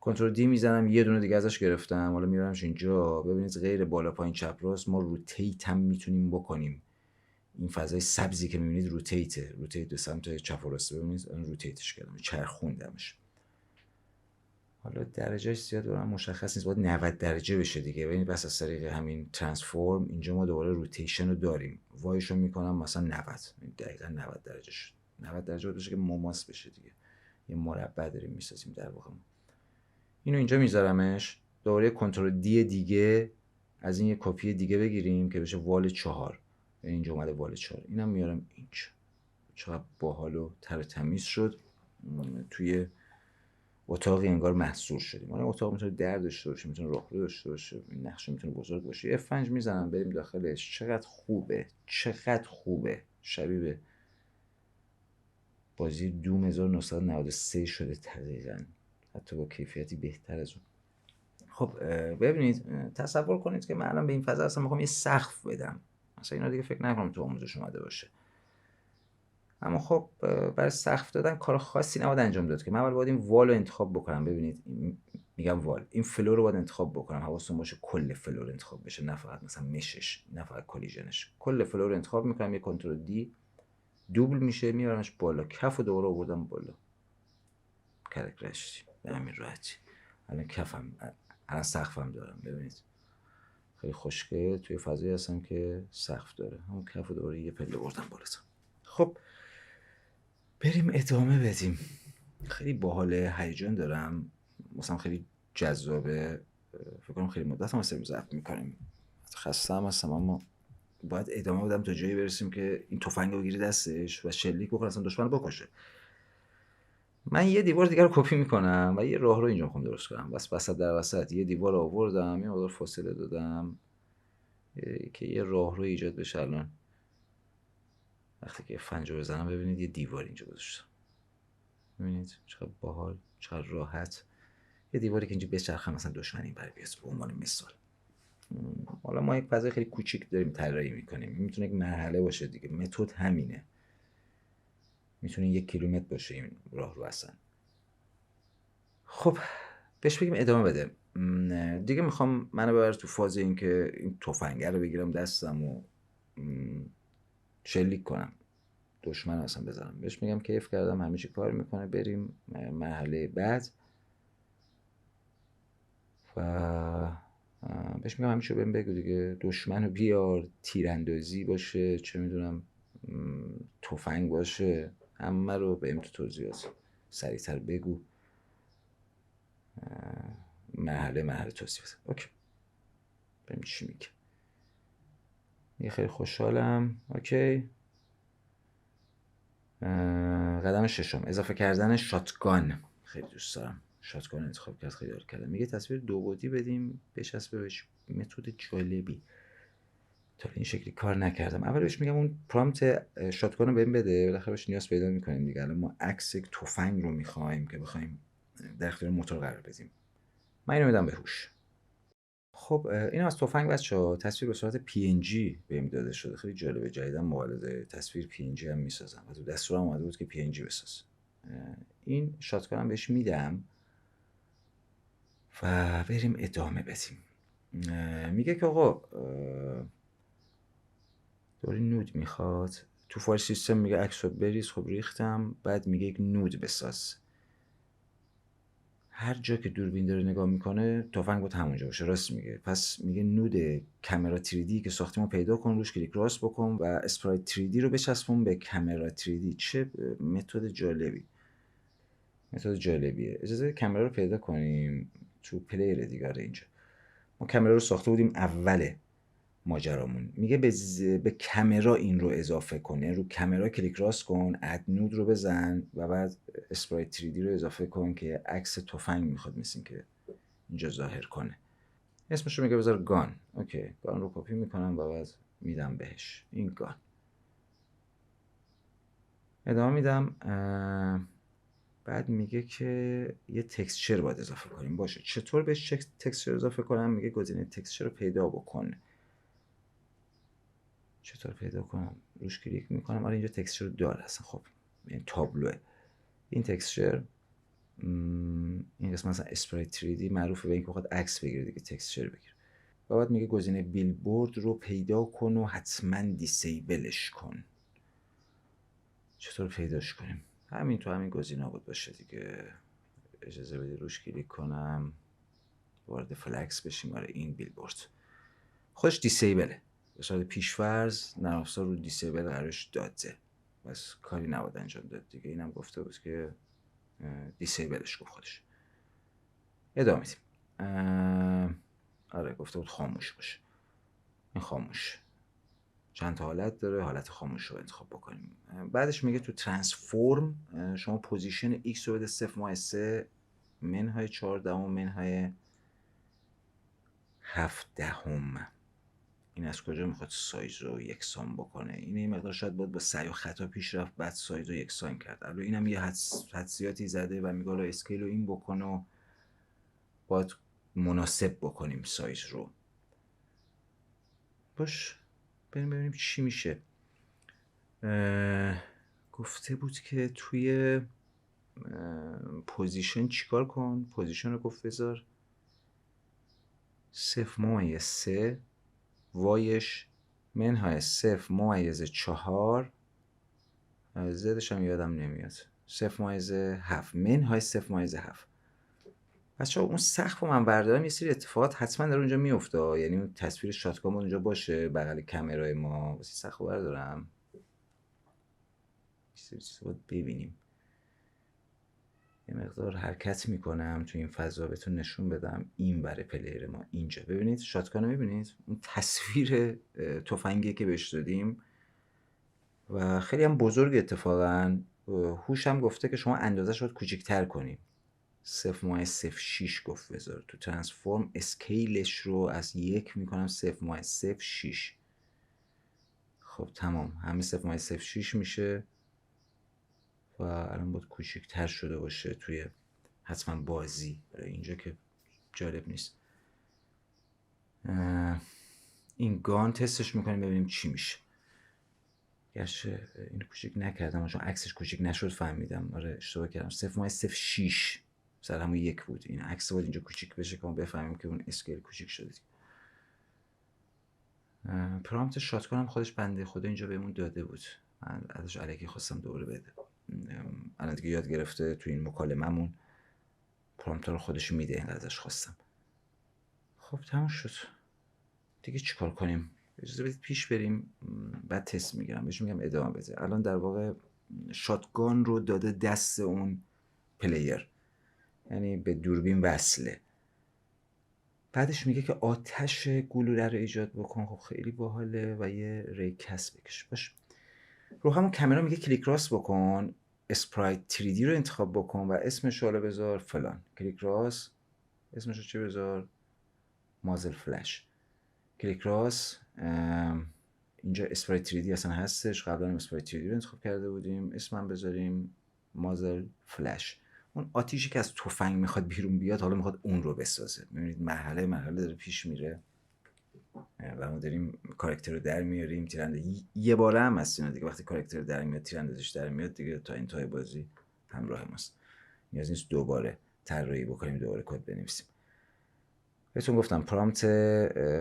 کنترل دی میزنم، یه دونه دیگه ازش گرفتم. حالا میبرمش اینجا. ببینید غیر بالا پایین چپ راست ما روتیت هم میتونیم بکنیم. این فضای سبزی که میبینید روتیت به سمت چپ و راست. ببینید الان روتیتش کردم، چرخوندمش. حالا درجهش زیاد برام مشخص نیست، باید 90 درجه بشه دیگه. ببینید بس از طریق همین ترانسفورم اینجا ما دوباره روتیشن رو داریم. وایشو میکنم مثلا 90. دقیقاً 90 درجه شد. 90 درجه باید بشه که مماس بشه دیگه. یه مربع داریم میسازیم در واقع. اینو اینجا میذارمش. دوباره کنترل دی دیگه از این یه کپی دیگه بگیریم که بشه وال 4. اینجا اومده وال 4. اینم میارم اینجا. چقدر باحال و تر تمیز شد. توی اتاقی انگار محصور شدیم. آره اتاق میتونه در داشته باشه، میتونه راهرو داشته باشه، این نقشه میتونه بزرگ باشه. F5 میزنم بریم داخلش. چقدر خوبه. شبیه به بازی دوم 1993 شده دقیقاً، حتی با کیفیتی بهتر از اون. خب ببینید، تصور کنید که من الان به این فضا اصلا میخوام یه سقف بدم. مثلا اینا دیگه فکر نکنم تو آموزش اومده باشه. اما خب برای سقف دادن کار خاصی نباید انجام داد که من اول باید این وال رو انتخاب بکنم. ببینید میگم وال، این فلور رو باید انتخاب بکنم. حواستون باشه کل فلور انتخاب بشه، نه فقط مثلا مشش، نه فقط کلیژنش. کل فلور رو انتخاب میکنم، یه کنترل دی، دوبل میشه، میارمش بالا. کف رو دوباره آوردم بالا، کرک رشتی به همین راحتی. الان کفم، الان سقفم دارم. ببینید خیلی خوشگل توی فضایی هستم که سقف داره. همون کف رو دوباره یه پله بردم بالا. خب بریم ادامه بدیم. خیلی باحاله، هیجان دارم، مثلا خیلی جذابه. فکر کنم خیلی مدت هم هست ضبط میکنیم. خسته هم هستم اما باید ادامه بدم تا جایی برسیم که این تفنگ رو بگیری دستش و شلیک بکنه اصلا دشمن رو بکشه. من یه دیوار دیگر رو کپی میکنم و یه راه رو اینجا میخوام درست کنم. بس وسط در وسط یه دیوار آوردم، یه مقدار فاصله دادم که یه راه رو ایجاد بشه. الان وقتی که فنجو بزنم ببینید یه دیوار اینجا گذاشتم. ببینید چقدر باحال، چقدر راحت. یه دیواری که اینجا بچرخه مثلا دشمن این بر بیاد به عنوان مثال. حالا ما یک فضای خیلی کوچیک داریم طراحی میکنیم. میتونه یک مرحله باشه دیگه. متد همینه. میتونه 1 کیلومتر باشه این راه رو اصلا. خب بهش بگیم ادامه بده. دیگه میخوام منو ببر تو فاز این که این تفنگه رو بگیرم دستم و شلیک کنم، دشمن اصلا بزنم. بهش میگم کیف کردم، همه چی کار میکنه. بریم مرحله بعد و بهش میگم همین شو بهم بگو دیگه، دشمنو بیار، تیراندازی باشه، چه میدونم تفنگ باشه، همه رو بهم تو توضیحات سریعتر بگو. مرحله توصیف بزن. اوکی ببین چی میگه. یه خیلی خوشحالم. اوکی. قدم ششم اضافه کردن شاتگان. خیلی دوست دارم شاتگان انتخاب کرد، خیلی حال کردم. میگه تصویر دو بعدی بدیم بچسبه بهش. متد جالبی، تا این شکلی کار نکردم. اول بهش میگم اون پرامپت شاتگان رو بهم بده، بالاخره بهش نیاز پیدا میکنیم دیگه. الان ما عکس تفنگ رو میخوایم که بخوایم در اختیار موتور قرار بدیم. من اینو میدم به هوش. خب این از تفنگ بچه‌ها تصویر به صورت PNG بهم داده شده. خیلی جالبه، جدیدن موالد تصویر PNG هم میسازن و تو دستورم اومده بود که PNG بساز. این شاتگان هم بهش میدم و بریم ادامه بدیم. میگه که آقا دوری نود میخواد. تو فایل سیستم میگه عکس رو بریز. خب ریختم. بعد میگه یک نود بساز. هر جا که دوربین داره نگاه میکنه تفنگ باید همونجا باشه. راست میگه. پس میگه نود کامرا 3D که ساختیم رو پیدا کن، روش کلیک راست بکن و اسپرایت 3D رو بچسبون به کامرا 3D. چه متد جالبی، متد جالبیه. اجازه کامرا رو پیدا کنیم تو پلیر دیگه. اینجا ما کامرا رو ساخته بودیم اول ماجرامون. میگه به کامرا این رو اضافه کنه. رو کامرا کلیک راست کن، اد نود رو بزن و بعد اسپرایت 3D رو اضافه کن که عکس تفنگ میخواد مثل که اینجا ظاهر کنه. اسمش رو میگه بذار گان. اوکی گان رو کپی میکنم و بعد میدم بهش این گان. ادامه میدم. بعد میگه که یه تکسچر باید اضافه کنیم. باشه چطور بهش تکسچر اضافه کنم؟ میگه گزینه تکسچر رو پیدا بکن. چطور پیدا کنم؟ روش کلیک میکنم. آره اینجا تکسچر داره اصلا. خب این تابلوه. این تکسچر این قسمت مثلا اسپرایت 3D معروفه به اینکه بخواد عکس بگیره دیگه، تکسچر بگیره. و بعد میگه گزینه بیلبورد رو پیدا کن و حتما دیسیبلش کن. چطور پیداش کنیم؟ همین تو همین گزینه بود باشه دیگه. اجازه بدید روش کلیک کنم، وارد فلکس بشیم. آره این بیلبورد خودش دیسیبله. به صورت پیش‌فرض نرم افزار رو دیسیبل قرارش داده، بس کاری نباید انجام داد دیگه. اینم گفته بود که دیسیبلش گفت خودش. ادامه میدیم. آره گفته بود خاموش باشه. این خاموش. چند تا حالت داره، حالت خاموش رو انتخاب بکنیم. بعدش میگه تو ترانسفورم شما پوزیشن X رو بده 0.3 منهای 14 منهای 17. این از کجا میخواد سایز رو یکسان بکنه؟ این یه مقدار شاید باید با سعی و خطا پیش رفت بعد سایز رو یکسان کرد. الان اینم یه حدسیاتی زده و میگه رو اسکیل رو این بکن و باید مناسب بکنیم سایز رو. باش بریم ببینیم چی میشه. گفته بود که توی پوزیشن چیکار کن. پوزیشن رو گفت بذار 0.3 وایش منهای 0.4 زدش هم یادم نمیاد 0.7 منهای 0.7. بچه اون سقف رو من بردارم یه سری اتفاقات حتما در اونجا میفته، یعنی اون تصویر شاتگام اونجا باشه بغل کامرای ما. واسه سقف رو بردارم یه سری چیزا باید ببینیم. یه مقدار حرکت میکنم تو این فضا بهتون نشون بدم. این بره پلیر ما اینجا ببینید، شاتگان رو ببینید، اون تصویر تفنگی که بهش دادیم و خیلی هم بزرگ اتفاقا. هوش هم گفته که شما اندازش رو کوچیک‌تر کنیم. 0.06 گفت بذار تو ترانسفورم. اسکیلش رو از 1 میکنم 0.06. خب تمام، همه 0.06 میشه و الان باید کوچیک‌تر شده باشه توی حتما بازی. اینجا که جالب نیست. این گان تستش میکنیم ببینیم چی میشه. گرچه اینو کوچیک نکردم چون عکسش کوچیک نشد فهمیدم. آره اشتباه کردم. 0.06 سر همون 1 بود. این عکس باید اینجا کوچیک بشه که ما بفهمیم که اون اسکیل کوچیک شده. پرامپت شاتگان هم خودش بنده خدا اینجا بهمون داده بود. من ازش الکی خواستم دوباره بده. الان دیگه یاد گرفته تو این مکالممون پرامپت رو خودش میده، اینقدر ازش خواستم. خب تموم شد دیگه. چیکار کنیم؟ اجازه بدید پیش بریم بعد تست میگیرم بهش میگم ادامه بده. الان در واقع شاتگان رو داده دست اون پلیر، یعنی به دوربین وصله. بعدش میگه که آتش گلوله رو ایجاد بکن. خب خیلی باحاله. و یه ریکس بکش. باش رو همون کامرا میگه کلیک راست بکن، اسپرایت 3D رو انتخاب بکن و اسمش رو بذار فلان. کلیک راست اسمش رو چه بذار؟ مازل فلش. کلیک راست. اینجا اسپرایت 3D اصلا هستش، قبلا هم اسپرایت 3D رو انتخاب کرده بودیم. اسمم بذاریم مازل فلش. اون آتیشی که از تفنگ میخواد بیرون بیاد حالا میخواد اون رو بسازه. میبینید مرحله داره پیش میره و ما داریم کاراکتر رو در میاریم. تیراندازی یه باره هم هست اینا دیگه. وقتی کاراکتر در میاد تیراندازیش در میاد دیگه تا انتهای بازی همراه ماست. نیاز نیست دوباره طراحی بکنیم دوباره کد بنویسیم. بهتون گفتم پرامپت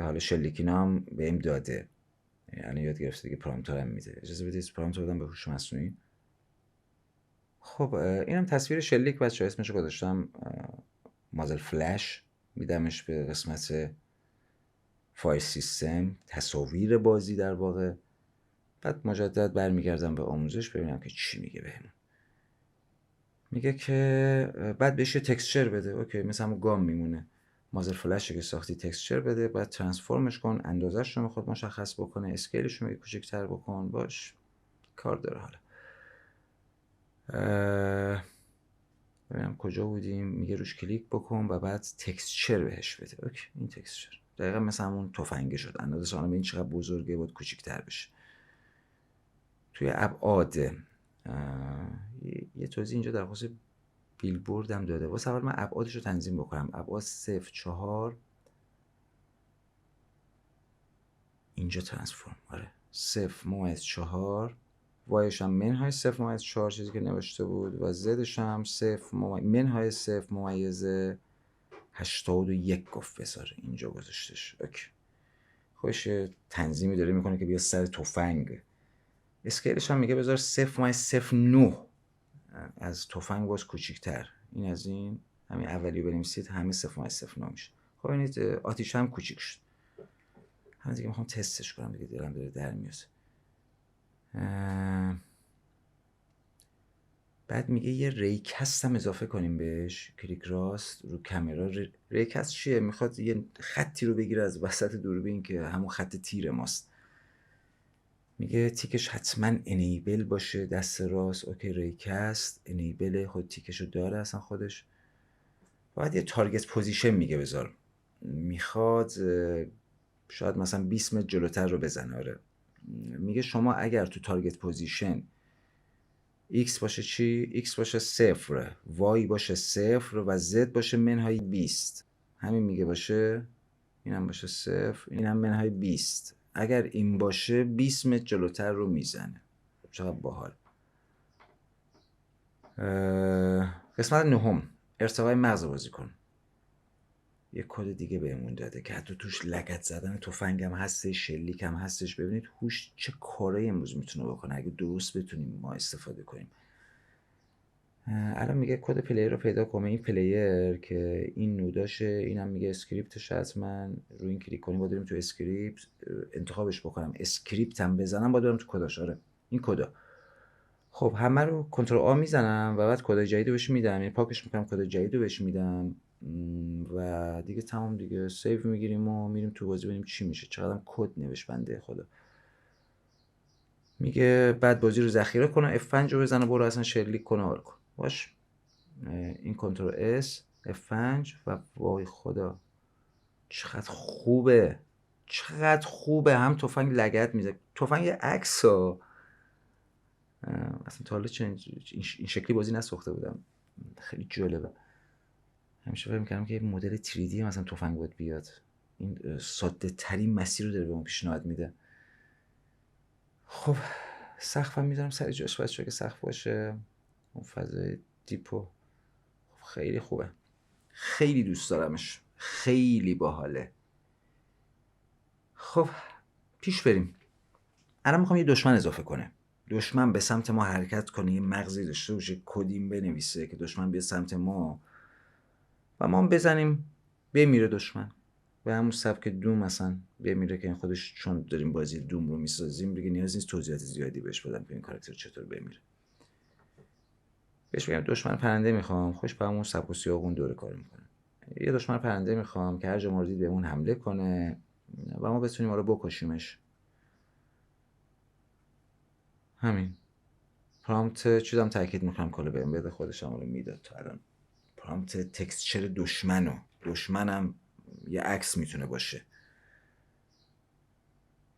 حالا شلیکینا هم بهم داده، یعنی یاد گرفته دیگه پرامپت هم میده. اجازه بدید پرامپت رو بدم به هوش مصنوعی. خب اینم تصویر شلیک بچه‌ها. اسمشو گذاشتم مازل فلش. میدمش به قسمت فایل سیستم، تصاویر بازی در واقع. بعد مجدد برمیگردم به آموزش ببینم که چی میگه بهمون. میگه که بعد بهش تکسچر بده. اوکی، مثل همون گام میمونه. مازل فلش که ساختی تکسچر بده، بعد ترانسفورمش کن، اندازش رو میخواد مشخص بکنه، اسکیلش رو میگه کوچیک‌تر بکن. باش کار داره. حالا ببینم کجا بودیم. میگه روش کلیک بکن و بعد تکسچر بهش بده. اوکی، این تکسچر دقیقا مثل همون تفنگه شد. اندازش الان این چقدر بزرگه باید کوچیک‌تر بشه. توی ابعاد یه توضیح اینجا در خصوص بیلبورد هم داده. واسه اول من ابعادش رو تنظیم بکنم. ابعاد 0.4 اینجا ترانسفورم. آره 0.4 وایش هم منهای 0.4 چیزی که نوشته بود و زدش هم منهای 0.81 گفت بذار. اینجا گذاشتش. اوکی، خوش تنظیمی داره میکنه که بیا سر تفنگ. اسکیلش هم میگه بذار 0.09 از تفنگ باز کوچیک‌تر. این از این همین اولی بنویسید همه 0.09 میشه. خب ببینید آتیش هم کوچیک شد. همین دیگه میخوام تستش کنم دیگه، دلم داره در میاد. بعد میگه یه ریکست هم اضافه کنیم بهش. کلیک راست رو کامرا. ریکست چیه؟ میخواد یه خطی رو بگیره از وسط دوربین که همون خط تیر ماست. میگه تیکش حتما انیبل باشه دست راست. اوکی، ریکست انیبل خود تیکشو داره اصلا خودش. باید یه تارگت پوزیشن میگه بذار. میخواد شاید مثلا 20 متر جلوتر رو بزنه. آره میگه شما اگر تو تارگت پوزیشن x باشه چی؟ x باشه 0، y باشه 0 و z باشه منهای 20. همین میگه باشه. اینم باشه 0، اینم منهای 20. اگر این باشه 20 متر جلوتر رو میزنه. چقدر باحال. قسمت نهم، ارتقای مغز بازیکن. یه کد دیگه بهمون داده که حتی توش لگد زدن تفنگ هم هستش، شلیک هم هستش. ببینید هوش چه کارایی امروز میتونه بکنه اگه درست بتونیم ما استفاده کنیم. الان میگه کد پلیر رو پیدا کنه. این پلیر که این نوداشه، اینم میگه اسکریپتش، حتما روی این کلیک کنیم با بریم تو اسکریپت انتخابش بکنم، اسکریپت هم بزنم با برم تو کداش. آره این کدا. خب همه رو کنترل آ میزنم و بعد کد جدید رو بهش میدم، یعنی پاکش میکنم، کد جدید رو بهش میدم و دیگه تمام دیگه. سیو میگیریم و میریم تو بازی ببینیم چی میشه. چقدرم کد نوشت بنده خدا. میگه بعد بازی رو ذخیره کنه، F5 رو بزنه، برو اصلا شلیک کنه، حال کن. باش. این کنترل S F5 و وای خدا چقدر خوبه، چقدر خوبه. هم تفنگ لگد میزه، تفنگ عکس ها. اصلا تا حالا این شکلی بازی نساخته بودم، خیلی جالبه. همیشه فکر می‌کردم که مدل 3D مثلا تفنگ باید بیاد. این ساده ترین مسیر رو داره به اون پیشنهاد میده. خب سقفم میذارم سر جاش بچه‌ها که سقف باشه. اون فضای دیپو خیلی خوبه، خیلی دوست دارمش، خیلی باحاله. خب پیش بریم. الان میخوام یه دشمن اضافه کنه. دشمن به سمت ما حرکت کنه، یه مغزی داشته باشه، کدیم بنویسه که دشمن بیاد سمت ما و ما هم بزنیم بمیره دشمن. به همون سبک دوم مثلا بمیره که این خودش، چون داریم بازی دوم رو میسازیم دیگه نیاز نیست توضیحات زیادی بهش بدم که این کاراکتر چطور بمیره. بهش بگم دشمن پرنده میخوام، خوش به همون سبک و سیاق دوره کار میکنه. یه دشمن پرنده میخوام که هر جا ما رو دید بهمون حمله کنه و ما بتونیم رو بکشیمش. همین. پرامپت چیزام تاکید میکنم کلا بهم بده، خودش هم رو میداد تا الان. پرامپت تکسچر دشمنم یه عکس میتونه باشه.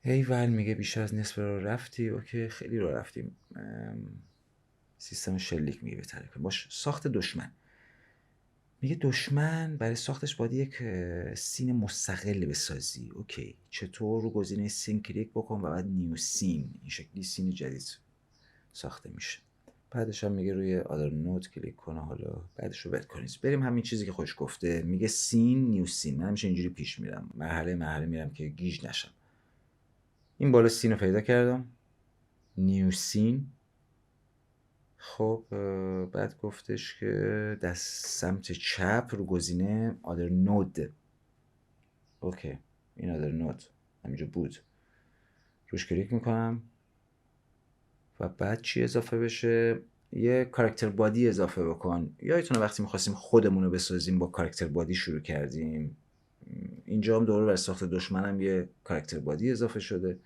ایول میگه بیشتر از نصف رو رفتی. اوکی خیلی رو رفتیم. سیستم شلیک میگه بهتره که باش. ساخت دشمن میگه دشمن برای ساختش باید یک سین مستقل بسازی. اوکی چطور؟ رو گزینه سین کلیک بکن و بعد نیو سین، این شکلی سین جدید ساخته میشه. بعدش هم میگه روی آدر نوت کلیک کنه، حالا بعدش رو بد کنید. بریم همین چیزی که خوش گفته. میگه سین نیو سین. من همیشه اینجوری پیش میرم، مرحله میرم که گیج نشم. این بالا سین رو پیدا کردم، نیو سین. خب بعد گفتش که دست سمت چپ رو گزینه آدر نود. اوکی این آدر نود همینجا بود، روش کلیک میکنم و بعد چی اضافه بشه؟ یه کاراکتر بادی اضافه بکن. یادتونه وقتی میخواستیم خودمون رو بسازیم با کاراکتر بادی شروع کردیم. اینجا هم دوره بر ساخت دشمنم یه کاراکتر بادی اضافه شده.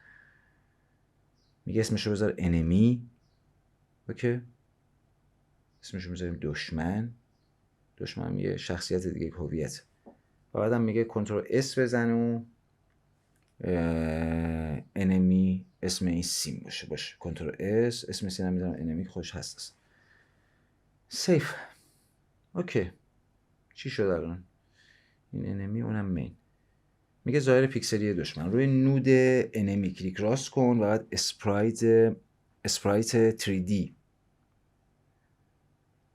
میگه اسمشو بذار انمی. اوکی اسمشو میذاریم دشمن یه شخصیت دیگه، هویت. و بعدم میگه کنترل اس بزن و انمی اسم این سیم باشه. کنترل اس اسم سیم هم میذارم انمی، خوش هست. سیف. اوکی چی شد الان؟ این انمی اونم مین. میگه ظاهر پیکسلی دشمن. روی نود انمی کلیک راست کن و بعد اسپرایت 3D.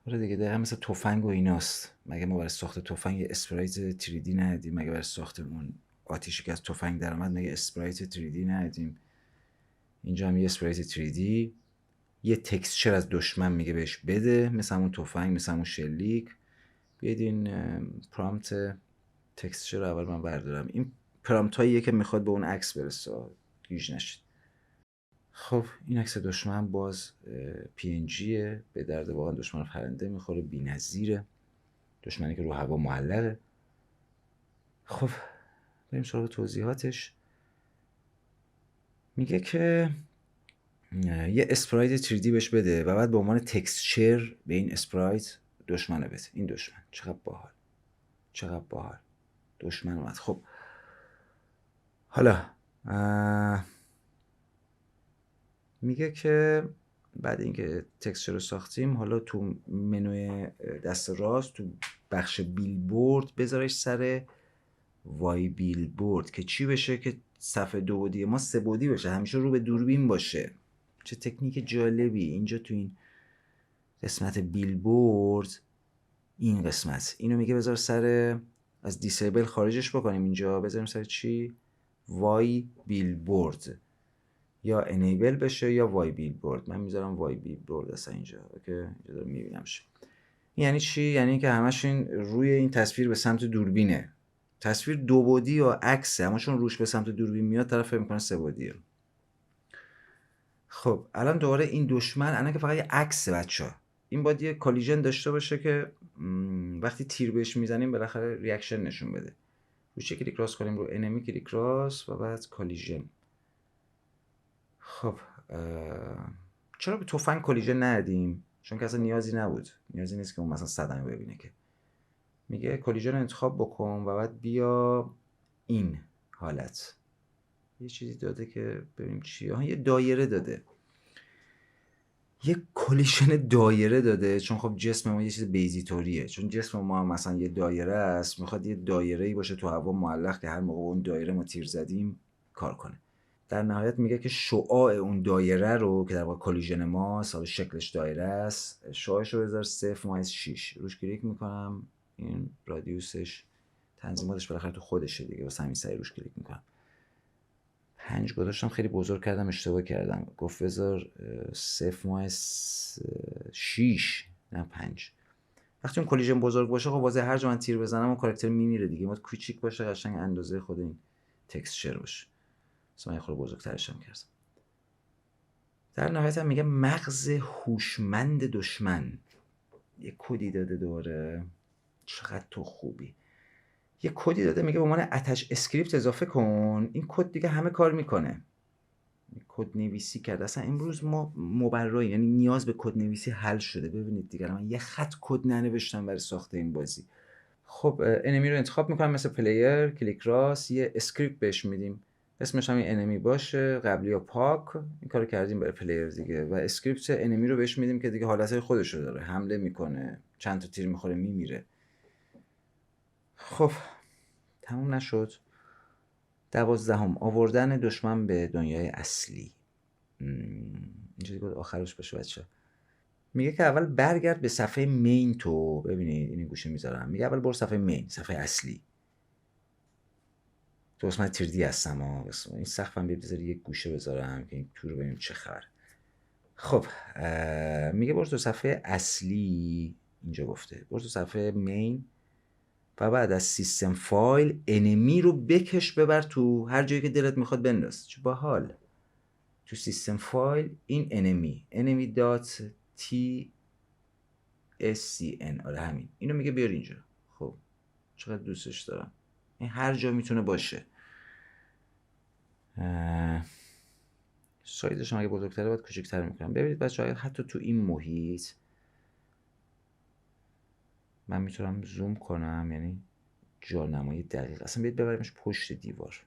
آره دیگه دقیقا مثل تفنگ و ایناست. مگه ما برای ساخت تفنگ اسپرایت 3D ندیدیم؟ مگه برای ساختمون آتیشی که از تفنگ در اومد مگه اسپرایت 3D ندیدیم؟ اینجا هم یه اسپرایت 3D، یه تکسچر از دشمن میگه بهش بده، مثل همون تفنگ، مثل همون شلیک. بیاید این پرامپت تکسچر رو اول من بردارم. این پرامپت هاییه که میخواد به اون عکس برسه، گیج نشید. خب این عکس دشمن باز PNGه، به درد واقعا دشمن پرنده میخوره، بی‌نظیره. دشمنی که رو هوا معلقه. خب بریم سراغ توضیحاتش. میگه که یه اسپرایت 3D بهش بده و بعد به عنوان تکسچر به این اسپرایت دشمنه بده. این دشمن چقدر باحال دشمن اومد. خب حالا میگه که بعد اینکه تکسچر رو ساختیم، حالا تو منوی دست راست تو بخش بیلبورد بذارش سر وای بیلبورد که چی بشه؟ که صفحه 2 بعدی ما 3 بعدی بشه، همیشه رو به دوربین باشه. چه تکنیک جالبی اینجا تو این قسمت بیلبورد این قسمت، اینو میگه بذار سر از دیسیبل خارجش بکنیم، اینجا بذاریم سر چی؟ وای بیلبورد، یا انیبل بشه یا وای بیلبورد. من میذارم وای بیلبورد اصلا اینجا. اوکی، اینجا دارم میبینمش. یعنی چی؟ یعنی که همش این روی این تصویر به سمت دوربینه. تصویر دو بعدی یا عکسه، اما چون روش به سمت دوربین میاد طرف فکر میکنه سه بعدیه. خب الان دوباره این دشمن الان که فقط یه عکسه بچه‌ها، این باید یه کالیژن داشته باشه که وقتی تیر بهش میزنیم بالاخره ریاکشن نشون بده. رو چه کلیک راست کنیم؟ رو انمی کلیک راست و بعد کالیژن. خب چرا به تفنگ کالیژن ندیم؟ چون که اصلا نیازی نبود، نیازی نیست که اون مثلا صدمه ببینه. که میگه کالیژن رو انتخاب بکن و بعد بیا این حالت. یه چیزی داده که ببینیم چیه. یه دایره داده، یه کالیژن دایره داده، چون خب جسم ما یه چیز بیزیتوریه، چون جسم ما هم مثلا یه دایره است، میخواد یه دایره‌ای باشه تو هوا معلق که هر موقع اون دایره ما تیر زدیم کار کنه. در نهایت میگه که شعاع اون دایره رو که در واقع کالیژن ماست، حالا شکلش دایره است، شعاعش رو بذار 0-6. روش کلیک میکنم، این رادیوسش تنظیماتش بالاخره تو خودشه دیگه، واسه همین سری روش کلیک میکنم. 5 گذاشتم، خیلی بزرگ کردم، اشتباه کردم. گفت بذار 0-6 نه 5. وقتی اون کالیژن بزرگ باشه خب واضح هر جا من تیر بزنم اون کاراکتر میمیره دیگه. ما کوچیک باشه قشنگ اندازه خود این تکسچر باشه. من خود بزرگترش هم کردم. در نهایت هم میگه مغز هوشمند دشمن. یه کدی داده دوباره. چقدر تو خوبی. یه کدی داده میگه به عنوان اتچ اسکریپت اضافه کن. این کد دیگه همه کار میکنه. کد نویسی کرد. اصلا امروز ما مبرایی، یعنی نیاز به کد نویسی حل شده. ببینید دیگه من یه خط کد ننوشتم برای ساخت این بازی. خب انمی رو انتخاب میکنم مثل پلیر، کلیک راست، یه اسکریپت بهش میدیم، اسمش هم انمی باشه، قبلی یا پاک. این کارو کردیم برای پلیر دیگه. و اسکریپت انمی رو بهش میدیم که دیگه حالتهای خودش رو داره، حمله میکنه، چند تا تیر میخوره میمیره. خب تموم نشد. 12 آوردن دشمن به دنیای اصلی. اینجا دیگه آخرش باشه بچه. میگه که اول برگرد به صفحه مین تو. ببینید این گوشه میذارم، میگه اول برو صفحه مین، صفحه اصلی. تو قسمت تیردی هستم این سقفم بذار یک گوشه بذارم که این تو رو ببینیم چه خبر. خب میگه برو تو صفحه اصلی، اینجا گفته برو تو صفحه مین و بعد از سیستم فایل انمی رو بکش ببر تو هر جایی که دلت میخواد بنداز. چه باحال. تو سیستم فایل این انمی دات تی scn. آره همین، اینو میگه بیار اینجا. خب چقدر دوستش دارم. این هر جا میتونه باشه. سایزش هم اگه بزرگتره باید کوچکتر میکنم. ببینید بچه‌ها حتی تو این محیط من میتونم زوم کنم، یعنی جانمایی دقیق. اصلا بیاید ببریمش پشت دیوار.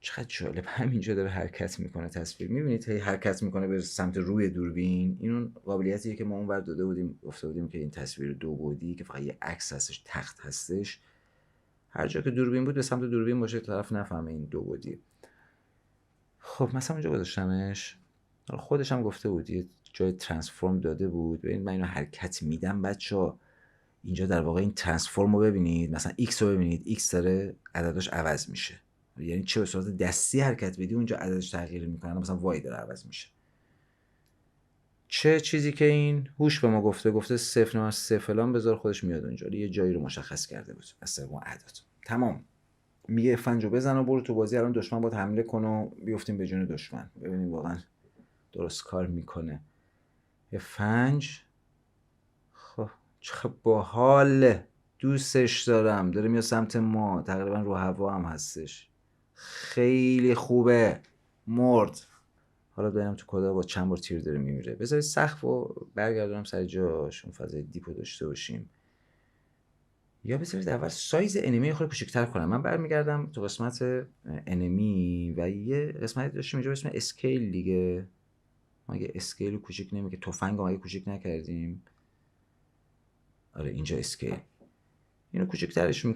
چقدر جالب. همینجا داره حرکت میکنه تصویر. میبینید هی حرکت میکنه به سمت روی دوربین. این اون قابلیتیه که ما اونور داده بودیم، گفته بودیم که این تصویر دو بعدی که فقط یه عکس هستش، تخت هستش، هر جا که دوربین بود به سمت دوربین باشه طرف نفهمه این دو بعدی. خب مثلا اونجا گذاشتمش. خودش هم گفته بود یه جای ترانسفورم داده بود. ببینید من اینو حرکت میدم بچه‌ها. اینجا در واقع این ترانسفورم رو ببینید، مثلا x رو ببینید، x داره عددش عوض میشه. یعنی چه به صورت دستی حرکت بدی اونجا عددش تغییر میکنه، مثلا y داره عوض میشه. چه چیزی که این هوش به ما گفته 0 فلان بذار، خودش میاد اونجا. یه جایی رو مشخص کرده بود از طریق اون اعداد. تمام. میگه فنجو بزن و برو تو بازی، الان دشمن باید حمله کنه و بیفتیم به جون دشمن. ببینیم واقعا درست کار میکنه. یه فنج. خب چه باحال، دوستش دارم. داره میاد سمت ما، تقریبا رو هوا هم هستش. خیلی خوبه. مرد. حالا ببینم تو کدا با چند بار تیر داره میمیره. بذارید سقف رو برگردونم سر جاش، اون فضای دیپو داشته باشیم. یا بذارید اول سایز انمی خود کوچیک‌تر کنم. من برمیگردم تو قسمت انمی و یه قسمتی داشتیم اینجا به اسم اسکیل دیگه. ما اگه اسکیل رو کوچیک نمیگه، تفنگ رو اگه کوچیک نکردیم. آره اینجا اسکیل. اینو کوچیک‌ترش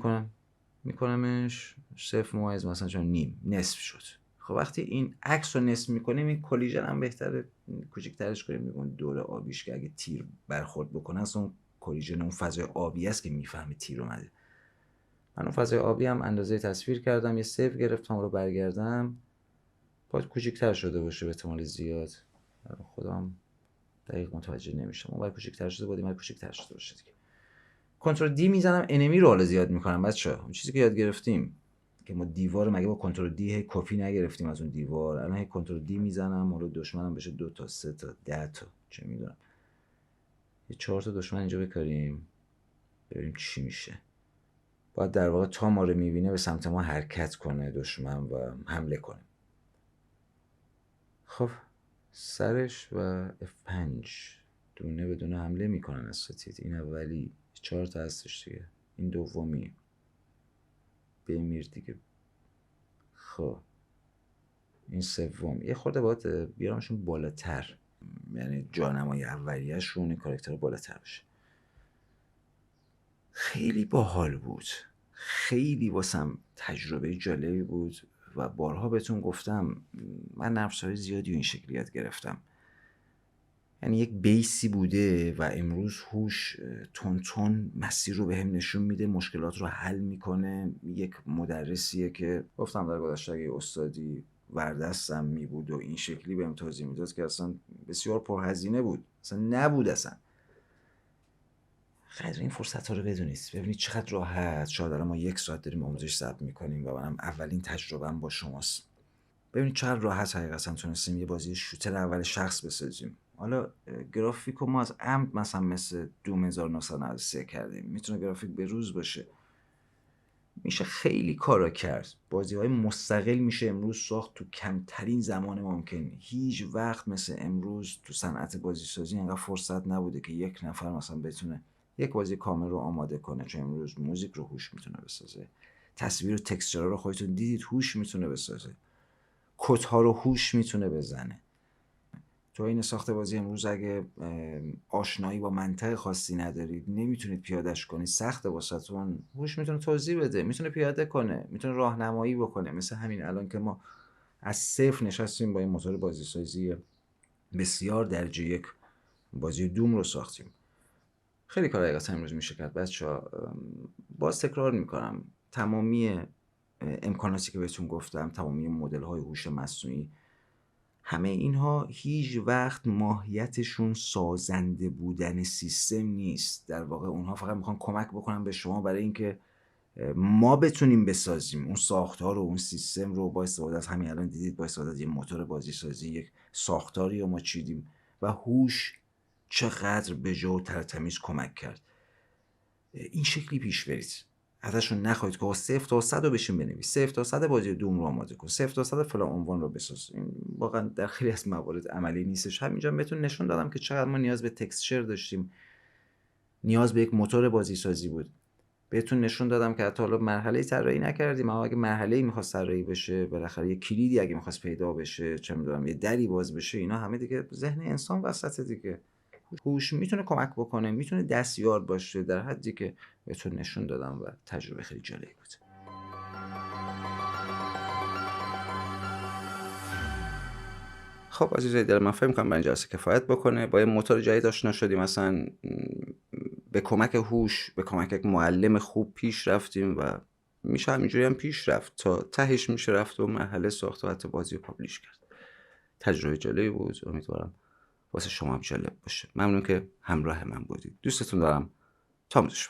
میکنمش 0 مثلا چون نیم، نصف شد. خب وقتی این عکس رو نصف میکنیم، این کلیژن هم بهتره کوچیک‌ترش کنیم، میگن دور آبیش که اگه تیر برخورد بکنه اصلا اون کلیژن اون فضای آبی است که میفهمه تیر اومده. من اون فضای آبی هم اندازه تصویر کردم، یه سیو گرفتم رو برگردم، باید کوچیک‌تر شده باشه به احتمال زیاد، خودم دقیق متوجه نمیشم، اون باید کوچیک‌تر شده باید کوچیک‌تر شده باشه دیگه. کنترل دی میزنم، انمی رو حالا زیاد میکنم بچه‌ها. اون چیزی که یاد گرفتیم که ما دیوار مگه با کنترل دی هی کپی نگرفتیم از اون دیوار، الان هی کنترل دی میزنم حالا دشمنم بشه 2 تا 3 تا 10 تا چه میدونم، یه 4 تا دشمن اینجا بکاریم ببینیم چی میشه. باید در واقع تا ما رو میبینه به سمت ما حرکت کنه دشمن و حمله کنه. خب سرش و F5 دونه به دونه حمله میکنن اساتید. این اولی 4 تا هستش دیگه، این دومی بمیر دیگه. خب این سوم یه خورده باید بیارمشون بالاتر، یعنی جانمای اولیه‌شون این کاراکتر بالاتر بشه. خیلی باحال بود، خیلی واسم تجربه جالبی بود و بارها بهتون گفتم من نرم افزارهای زیادی این شکلی یاد گرفتم. یعنی یک بیسی بوده و امروز هوش تون مسیر رو بهم نشون میده، مشکلات رو حل میکنه. یک مدرسیه که گفتم در گذشته اگه استادی وردستم میبود و این شکلی بهم توضیح میداد که اصلا بسیار پرهزینه بود، اصلا نبود اصلا. قدر این فرصت ها رو بدونید، ببینید چقدر راحت. شاید الان ما 1 ساعت داریم آموزش ضبط میکنیم و منم اولین تجربه‌ام با شماست. ببینید چقدر راحت حقیقتا تونستیم یه بازی شوتر اول شخص بسازیم. حالا گرافیکو ما از عمد مثلا مثل دوم 1993 کردیم، میتونه گرافیک به روز باشه، میشه خیلی کارا کرد. بازی‌های مستقل میشه امروز ساخت تو کمترین زمان ممکن. هیچ وقت مثل امروز تو صنعت بازی سازی انقدر فرصت نبوده که یک نفر مثلا بتونه یک بازی کامل رو آماده کنه. چون امروز موزیک رو هوش میتونه بسازه، تصویر و تکسچرها رو خودتون دیدید هوش میتونه بسازه، کدها رو هوش میتونه بزنه. تو این ساخت بازی امروز اگه آشنایی با منطق خاصی ندارید نمیتونید پیادهش کنید، سخته واسهتون. هوش میتونه توضیح بده، میتونه پیاده کنه، میتونه راهنمایی بکنه. مثل همین الان که ما از صفر نشستیم با این موتور بازی سازی بسیار درجه یک بازی دوم رو ساختیم. خیلی کار حقیقتا امروز میشه کرد بچه‌ها. باز تکرار میکنم، تمامی امکاناتی که بهتون گفتم، تمامی مدل های هوش مصنوعی، همه اینها هیچ وقت ماهیتشون سازنده بودن سیستم نیست. در واقع اونها فقط میخوان کمک بکنن به شما برای اینکه ما بتونیم بسازیم اون ساختار رو، اون سیستم رو. با استفاده از همین الان دیدید با استفاده از یه موتور بازی سازی یک ساختاری رو ما چیدیم و هوش چقدر به جا و ترتمیز کمک کرد. این شکلی پیش برید، ازشون نخواهید که 0 تا 100 رو بشین بنویس، 0 تا 100 بازی دوم رو آماده کن، 0 تا 100 فلان عنوان رو بساز. این واقعا در خیلی از موارد عملی نیستش. همینجا بهتون نشون دادم که چقدر ما نیاز به تکسچر داشتیم، نیاز به یک موتور بازی سازی بود. بهتون نشون دادم که حتی حالا مرحله طراحی نکردیم، اما اگه مرحله می‌خواست طراحی بشه، بالاخره یه کلیدی اگه می‌خواست پیدا بشه، چه می‌دونم یه دری باز بشه، اینا همه دیگه ذهن انسان وسط دیگه. هوش میتونه کمک بکنه، میتونه دستیار باشه در حدی که بهتون نشون دادم و تجربه خیلی جالبی بود. خب عزیزای دل من، فکر می‌کنم برای این جلسه کفایت بکنه. با یه موتور جدید آشنا شدیم، مثلا به کمک هوش، به کمک یک معلم خوب پیش رفتیم و میشه همینجوری هم پیش رفت تا تهش میشه رفت و مرحله ساخت و حتی بازی رو پابلیش کرد. تجربه جالبی بود، امیدوارم واسه شما هم جالب باشه. ممنون که همراه من بودید. دوستتون دارم. تا آموزش